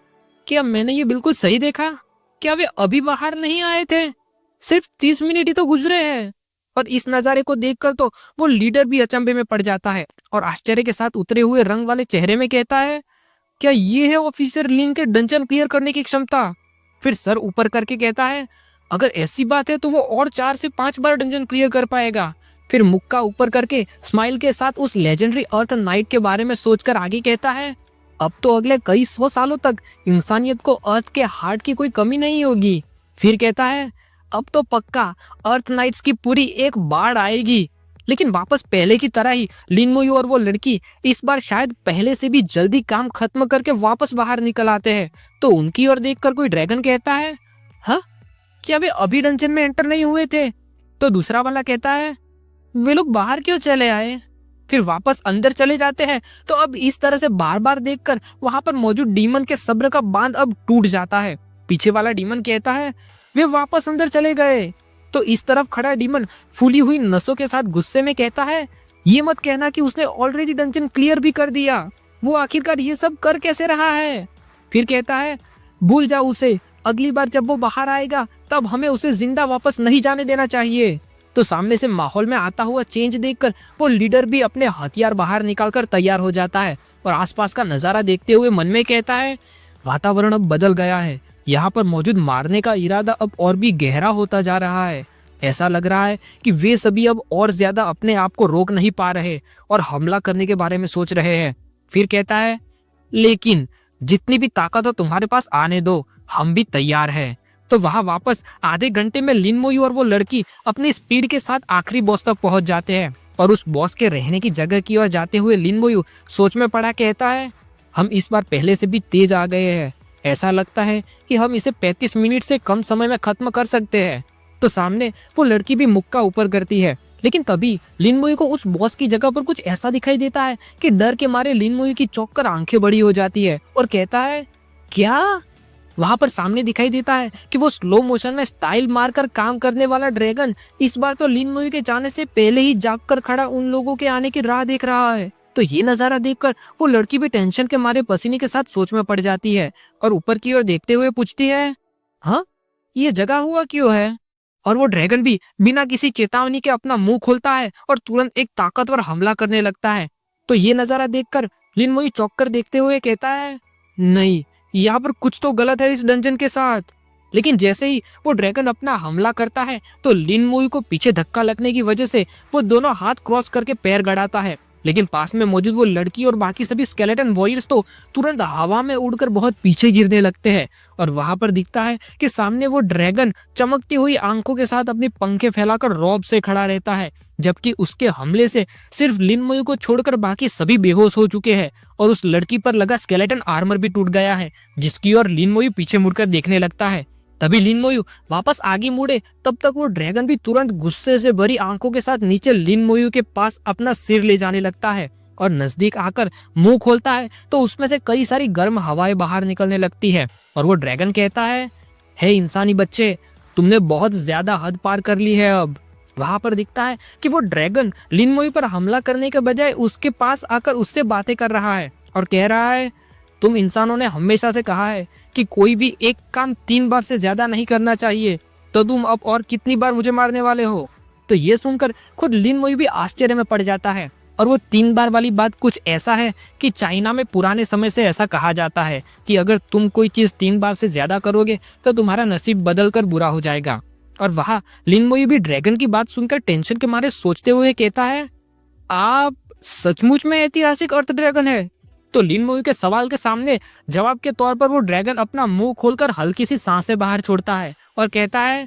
A: क्या मैंने ये बिल्कुल सही देखा? क्या वे अभी बाहर नहीं आए थे? सिर्फ 30 मिनट ही तो गुजरे हैं। और इस नजारे को देखकर तो वो लीडर भी अचंभे में पड़ जाता है और आश्चर्य के साथ उतरे हुए रंग वाले चेहरे में कहता है, क्या ये है ऑफिसर लिन के डंजन क्लियर करने की क्षमता? फिर सर ऊपर करके कहता है, अगर ऐसी बात है तो वो और 4 से 5 बार डंजन क्लियर कर पाएगा। फिर मुक्का ऊपर करके स्माइल के साथ उस लेजेंडरी अर्थ नाइट के बारे में सोचकर आगे कहता है, अब तो अगले कई 100 सालों तक इंसानियत को अर्थ के हार्ट की कोई कमी नहीं होगी। फिर कहता है, अब तो पक्का अर्थ नाइट्स की पूरी एक बाढ़ आएगी। लेकिन वापस पहले की तरह ही लिन मोयू और वो लड़की इस बार शायद पहले से भी जल्दी काम खत्म करके वापस बाहर निकल आते हैं। तो उनकी ओर देखकर कोई ड्रैगन कहता है, हाँ, क्या वे अभी डंजन में एंटर नहीं हुए थे? तो दूसरा वाला कहता है, वे लोग बाहर क्यों चले आए? फिर वापस अंदर चले जाते हैं। तो अब इस तरह से बार बार देखकर वहां पर मौजूद डीमन के सब्र का बांध अब टूट जाता है। पीछे वाला डीमन कहता है, वे वापस अंदर चले गए। तो इस तरफ खड़ा डीमन फूली हुई नसों के साथ गुस्से में कहता है, ये मत कहना कि उसने ऑलरेडी डंजन क्लियर भी कर दिया। वो आखिरकार ये सब कर कैसे रहा है? फिर कहता है, भूल जाओ उसे, अगली बार जब वो बाहर आएगा तब हमें उसे जिंदा वापस नहीं जाने देना चाहिए। तो सामने से माहौल में आता हुआ चेंज देखकर वो लीडर भी अपने हथियार बाहर निकालकर तैयार हो जाता है और आसपास का नजारा देखते हुए मन में कहता है, वातावरण अब बदल गया है। यहाँ पर मौजूद मारने का इरादा अब और भी गहरा होता जा रहा है। ऐसा लग रहा है कि वे सभी अब और ज्यादा अपने आप को रोक नहीं पा रहे और हमला करने के बारे में सोच रहे हैं। फिर कहता है, लेकिन जितनी भी ताकत हो तुम्हारे पास आने दो, हम भी तैयार हैं। तो वहां वापस आधे घंटे में लिन मोयू और वो लड़की अपनी स्पीड के साथ आखिरी बॉस तक पहुंच जाते हैं और उस बॉस के रहने की जगह की ओर जाते हुए लिन मोयू सोच में पड़ा कहता है, हम इस बार पहले से भी तेज आ गए हैं, ऐसा लगता है कि हम इसे 35 मिनट से कम समय में खत्म कर सकते हैं। तो सामने वो लड़की भी मुक्का ऊपर करती है, लेकिन तभी लिन मोयू को उस बॉस की जगह पर कुछ ऐसा दिखाई देता है कि डर के मारे लिन मोयू की चौंक कर आंखें बड़ी हो जाती है और कहता है, क्या? वहां पर सामने दिखाई देता है कि वो स्लो मोशन में स्टाइल मारकर काम करने वाला ड्रैगन इस बार तो लिन मोयू के जाने से पहले ही जाग कर खड़ा उन लोगों के आने की राह देख रहा है। तो ये नजारा देखकर वो लड़की भी टेंशन के मारे पसीने के साथ सोच में पड़ जाती है और ऊपर की ओर देखते हुए पूछती है, हाँ, ये जगह हुआ क्यों है? और वो ड्रैगन भी बिना किसी चेतावनी के अपना मुंह खोलता है और तुरंत एक ताकतवर हमला करने लगता है। तो ये नजारा देखकर लिन मोयू चौंक कर देखते हुए कहता है, नहीं, यहाँ पर कुछ तो गलत है इस डंजन के साथ। लेकिन जैसे ही वो ड्रैगन अपना हमला करता है तो लिन मोयू को पीछे धक्का लगने की वजह से वो दोनों हाथ क्रॉस करके पैर गड़ाता है, लेकिन पास में मौजूद वो लड़की और बाकी सभी स्केलेटन वॉरियर्स तो तुरंत हवा में उड़कर बहुत पीछे गिरने लगते हैं और वहां पर दिखता है कि सामने वो ड्रैगन चमकती हुई आंखों के साथ अपने पंखे फैलाकर रौब से खड़ा रहता है, जबकि उसके हमले से सिर्फ लिन मोयू को छोड़कर बाकी सभी बेहोश हो चुके हैं और उस लड़की पर लगा स्केलेटन आर्मर भी टूट गया है, जिसकी ओर लिन मोयू पीछे मुड़कर देखने लगता है। तभी लिन मोयू वापस आगे मुड़े तब तक वो ड्रैगन भी तुरंत गुस्से से भरी आंखों के साथ नीचे लिन मोयू के पास अपना सिर ले जाने लगता है और नजदीक आकर मुंह खोलता है तो उसमें से कई सारी गर्म हवाएं बाहर निकलने लगती है और वो ड्रैगन कहता है, हे इंसानी बच्चे, तुमने बहुत ज्यादा हद पार कर ली है। अब वहां पर दिखता है कि वो ड्रैगन लिन मोयू पर हमला करने के बजाय उसके पास आकर उससे बातें कर रहा है और कह रहा है, तुम इंसानों ने हमेशा से कहा है कि कोई भी एक काम 3 बार से ज्यादा नहीं करना चाहिए, तो तुम अब और कितनी बार मुझे मारने वाले हो? तो ये सुनकर खुद लिन मोयू भी आश्चर्य में पड़ जाता है और वो 3 बार वाली बात कुछ ऐसा है कि चाइना में पुराने समय से ऐसा कहा जाता है कि अगर तुम कोई चीज 3 बार से ज्यादा करोगे तो तुम्हारा नसीब बदल कर बुरा हो जाएगा। और वहां लिन मोयू भी ड्रैगन की बात सुनकर टेंशन के मारे सोचते हुए कहता है, आप सचमुच में ऐतिहासिक अर्थ ड्रैगन है? तो लिन मोयू के सवाल के सामने जवाब के तौर पर वो ड्रैगन अपना मुंह खोलकर हल्की सी सांसें बाहर छोड़ता है और कहता है,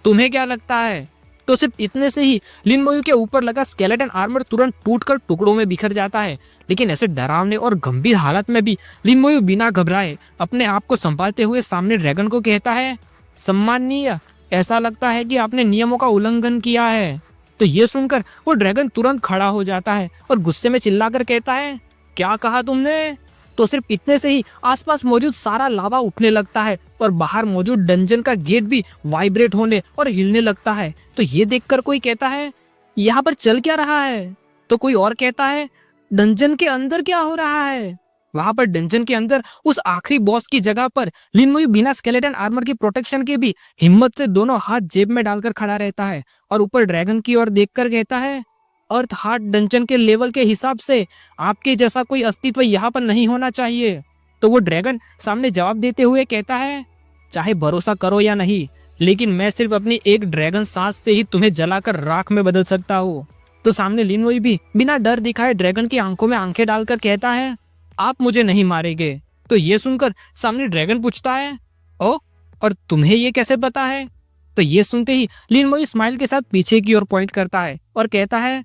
A: तुम्हें क्या लगता है? तो सिर्फ इतने से ही लिन मोयू के ऊपर लगा स्केलेटन आर्मर तुरंत टूटकर टुकड़ों में बिखर जाता है। लेकिन ऐसे डरावने और गंभीर हालत में भी लिन मोयू बिना घबराए अपने आप को संभालते हुए सामने ड्रैगन को कहता है, सम्माननीय, ऐसा लगता है कि आपने नियमों का उल्लंघन किया है। तो ये सुनकर वो ड्रैगन तुरंत खड़ा हो जाता है और गुस्से में चिल्लाकर कहता है, क्या कहा तुमने? तो सिर्फ इतने से ही आसपास मौजूद सारा लावा उठने लगता है और बाहर मौजूद डंजन का गेट भी वाइब्रेट होने और हिलने लगता है। तो ये देखकर कोई कहता है, यहाँ पर चल क्या रहा है? तो कोई और कहता है, डंजन के अंदर क्या हो रहा है? वहां पर डंजन के अंदर उस आखिरी बॉस की जगह पर लिन मोयू बिना स्केलेटन आर्मर की प्रोटेक्शन के भी हिम्मत से दोनों हाथ जेब में डालकर खड़ा रहता है और ऊपर ड्रैगन की ओर देखकर कहता है, अर्थ हार्ट डंजन के लेवल के हिसाब से आपके जैसा कोई अस्तित्व यहाँ पर नहीं होना चाहिए। तो वो ड्रैगन सामने जवाब देते हुए कहता है, चाहे भरोसा करो या नहीं, लेकिन मैं सिर्फ अपनी एक ड्रैगन सांस से ही तुम्हें जलाकर राख में बदल सकता हूँ। तो सामने लिन मोयू भी बिना डर दिखाए ड्रैगन की आंखों में आंखें डालकर कहता है, आप मुझे नहीं मारेंगे। तो ये सुनकर सामने ड्रैगन पूछता है, ओ, और तुम्हें ये कैसे पता है? तो ये सुनते ही लिन मोयू स्माइल के साथ पीछे की ओर पॉइंट करता है और कहता है,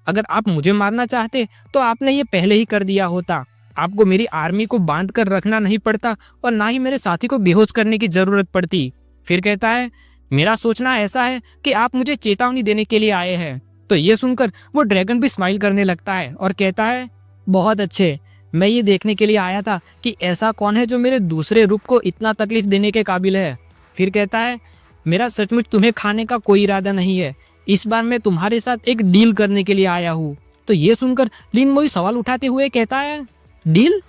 A: अगर आप मुझे मारना चाहते तो आपने ये पहले ही कर दिया होता। आपको मेरी आर्मी को बांध कर रखना नहीं पड़ता और ना ही मेरे साथी को बेहोश करने की जरूरत पड़ती। फिर कहता है, मेरा सोचना ऐसा है कि आप मुझे चेतावनी देने के लिए आए हैं। तो ये सुनकर वो ड्रैगन भी स्माइल करने लगता है और कहता है, बहुत अच्छे, मैं ये देखने के लिए आया था कि ऐसा कौन है जो मेरे दूसरे रूप को इतना तकलीफ देने के काबिल है। फिर कहता है, मेरा सचमुच तुम्हें खाने का कोई इरादा नहीं है, इस बार मैं तुम्हारे साथ एक डील करने के लिए आया हूँ। तो ये सुनकर लिन मोयू सवाल उठाते हुए कहता है, डील?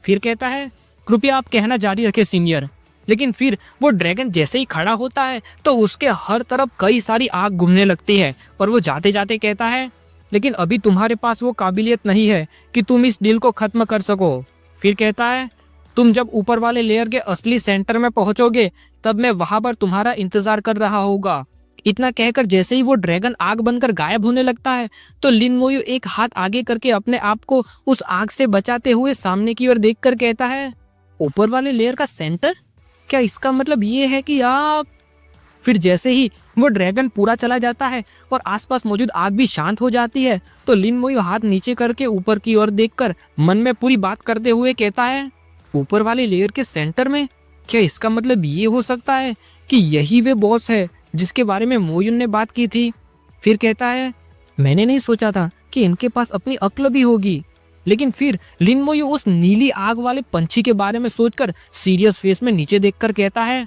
A: फिर कहता है, कृपया आप कहना जारी रखें सीनियर। लेकिन फिर वो ड्रैगन जैसे ही खड़ा होता है तो उसके हर तरफ कई सारी आग घूमने लगती है और वो जाते जाते कहता है, लेकिन अभी तुम्हारे पास वो काबिलियत नहीं है कि तुम इस डील को खत्म कर सको। फिर कहता है, तुम जब ऊपर वाले लेयर के असली सेंटर में पहुंचोगे तब मैं वहां पर तुम्हारा इंतजार कर रहा होगा। इतना कहकर जैसे ही वो ड्रैगन आग बनकर गायब होने लगता है तो लिन मोयू एक हाथ आगे करके अपने आप को उस आग से बचाते हुए सामने की ओर देखकर कहता है, ऊपर वाले लेयर का सेंटर? क्या इसका मतलब ये है कि आप। फिर जैसे ही वो ड्रैगन पूरा चला जाता है और आसपास मौजूद आग भी शांत हो जाती है, तो लिन मोयू हाथ नीचे करके ऊपर की ओर देखकर मन में पूरी बात करते हुए कहता है, ऊपर वाले लेयर के सेंटर में, क्या इसका मतलब ये हो सकता है कि यही वे बॉस है जिसके बारे में मोयुन ने बात की थी। फिर कहता है, मैंने नहीं सोचा था कि इनके पास अपनी अक्ल भी होगी। लेकिन फिर लिन मोयू उस नीली आग वाले पंछी के बारे में सोचकर सीरियस फेस में नीचे देखकर कहता है,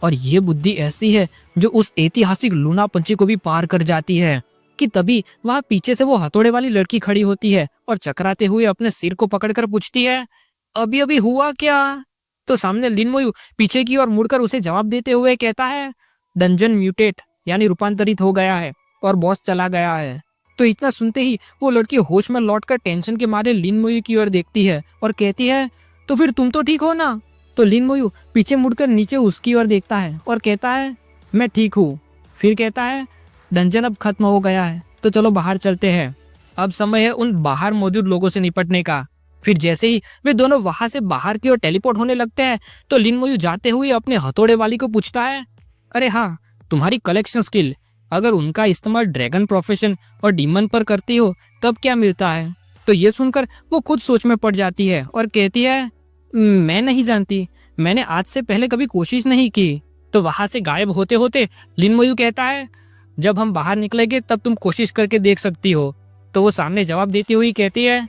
A: और ये बुद्धि ऐसी है जो उस ऐतिहासिक लूना पंछी को भी पार कर जाती है। कि तभी वहां पीछे से वो हथौड़े वाली लड़की खड़ी होती है और चकराते हुए अपने सिर को पकड़कर पूछती है, अभी अभी हुआ क्या। तो सामने लिन मोयू पीछे की ओर मुड़कर उसे जवाब देते हुए कहता है, डंजन म्यूटेट यानी रूपांतरित हो गया है और बॉस चला गया है। तो इतना सुनते ही वो लड़की होश में लौटकर टेंशन के मारे लिन मोयू की ओर देखती है और कहती है, तो फिर तुम तो ठीक हो ना। तो लिन मोयू पीछे मुड़कर नीचे उसकी ओर देखता है और कहता है, मैं ठीक हूँ। फिर कहता है, डंजन अब खत्म हो गया है, तो चलो बाहर चलते हैं। अब समय है उन बाहर मौजूद लोगों से निपटने का। फिर जैसे ही वे दोनों वहां से बाहर की ओर टेलीपोर्ट होने लगते हैं, तो लिन मोयू जाते हुए अपने हथौड़े वाली को पूछता है, अरे हाँ, तुम्हारी कलेक्शन स्किल, अगर उनका इस्तेमाल ड्रैगन प्रोफेशन और डीमन पर करती हो तब क्या मिलता है। तो ये सुनकर वो खुद सोच में पड़ जाती है और कहती है, मैं नहीं जानती, मैंने आज से पहले कभी कोशिश नहीं की। तो वहां से गायब होते होते लिन मोयू कहता है, जब हम बाहर निकलेंगे तब तुम कोशिश करके देख सकती हो। तो वो सामने जवाब देती हुई कहती है,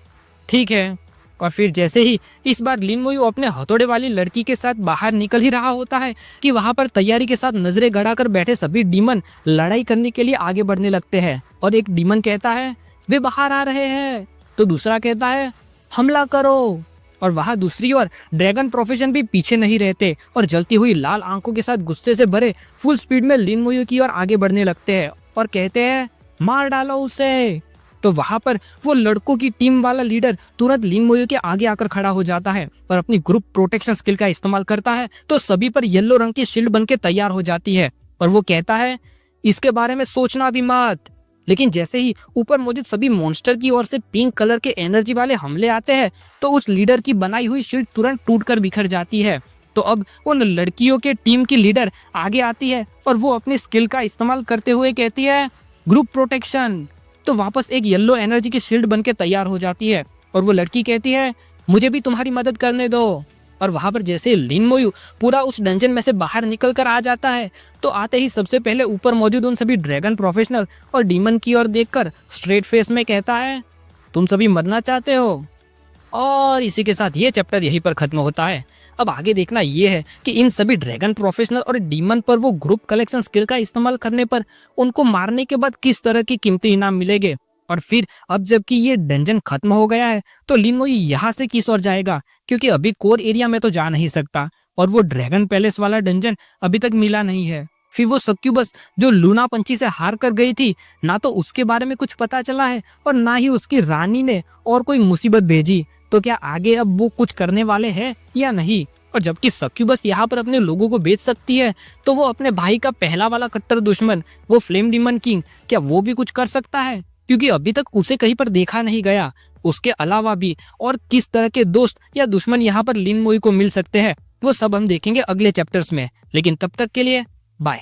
A: ठीक है। और फिर जैसे ही इस बार लिन मोयू अपने हथौड़े वाली लड़की के साथ बाहर निकल ही रहा होता है कि वहां पर तैयारी के साथ नजरें गड़ाकर बैठे सभी डीमन लड़ाई करने के लिए आगे बढ़ने लगते हैं। और एक डीमन कहता है, वे बाहर आ रहे हैं। तो दूसरा कहता है, हमला करो। और वहां दूसरी ओर ड्रैगन प्रोफेशन भी पीछे नहीं रहते और जलती हुई लाल आंखों के साथ गुस्से से भरे फुल स्पीड में लिन मोयू की ओर आगे बढ़ने लगते हैं और कहते हैं, मार डालो उसे। तो वहां पर वो लड़कों की टीम वाला लीडर तुरंत लिन मोयू के आगे आकर खड़ा हो जाता है और अपनी ग्रुप प्रोटेक्शन स्किल का इस्तेमाल करता है। तो सभी पर येलो रंग की शील्ड बनके तैयार हो जाती है और वो कहता है, इसके बारे में सोचना भी मत। लेकिन जैसे ही ऊपर मौजूद सभी मॉन्स्टर की ओर से पिंक कलर के एनर्जी वाले हमले आते हैं, तो उस लीडर की बनाई हुई शील्ड तुरंत टूटकर बिखर जाती है। तो अब उन लड़कियों के टीम की लीडर आगे आती है और वो अपनी स्किल का इस्तेमाल करते हुए कहती है, ग्रुप प्रोटेक्शन। तो वापस एक येलो एनर्जी की शील्ड बनके तैयार हो जाती है और वो लड़की कहती है, मुझे भी तुम्हारी मदद करने दो। और वहां पर जैसे लिन मोयू पूरा उस डंजन में से बाहर निकल कर आ जाता है, तो आते ही सबसे पहले ऊपर मौजूद उन सभी ड्रैगन प्रोफेशनल और डीमन की ओर देखकर स्ट्रेट फेस में कहता है, तुम सभी मरना चाहते हो। और इसी के साथ ये चैप्टर यहीं पर खत्म होता है। अब आगे देखना ये है कि इन सभी ड्रैगन प्रोफेशनल और डीमन पर वो ग्रुप कलेक्शन स्किल का इस्तेमाल करने पर उनको मारने के बाद किस तरह की कीमती इनाम मिलेंगे। और फिर अब जबकि ये डंजन खत्म हो गया है, तो लिन मोयू यहाँ से किस ओर जाएगा, क्योंकि अभी कोर एरिया में तो जा नहीं सकता और वो ड्रैगन पैलेस वाला डंजन अभी तक मिला नहीं है। फिर वो सक्यूबस जो लूना पंछी से हार कर गई थी, ना तो उसके बारे में कुछ पता चला है और ना ही उसकी रानी ने और कोई मुसीबत भेजी। तो क्या आगे अब वो कुछ करने वाले हैं या नहीं। और जबकि सक्यूबस यहाँ पर अपने लोगों को बेच सकती है, तो वो अपने भाई का पहला वाला कट्टर दुश्मन वो फ्लेम डीमन किंग, क्या वो भी कुछ कर सकता है, क्योंकि अभी तक उसे कहीं पर देखा नहीं गया। उसके अलावा भी और किस तरह के दोस्त या दुश्मन यहाँ पर लिन मोयू को मिल सकते हैं, वो सब हम देखेंगे अगले चैप्टर्स में। लेकिन तब तक के लिए बाय।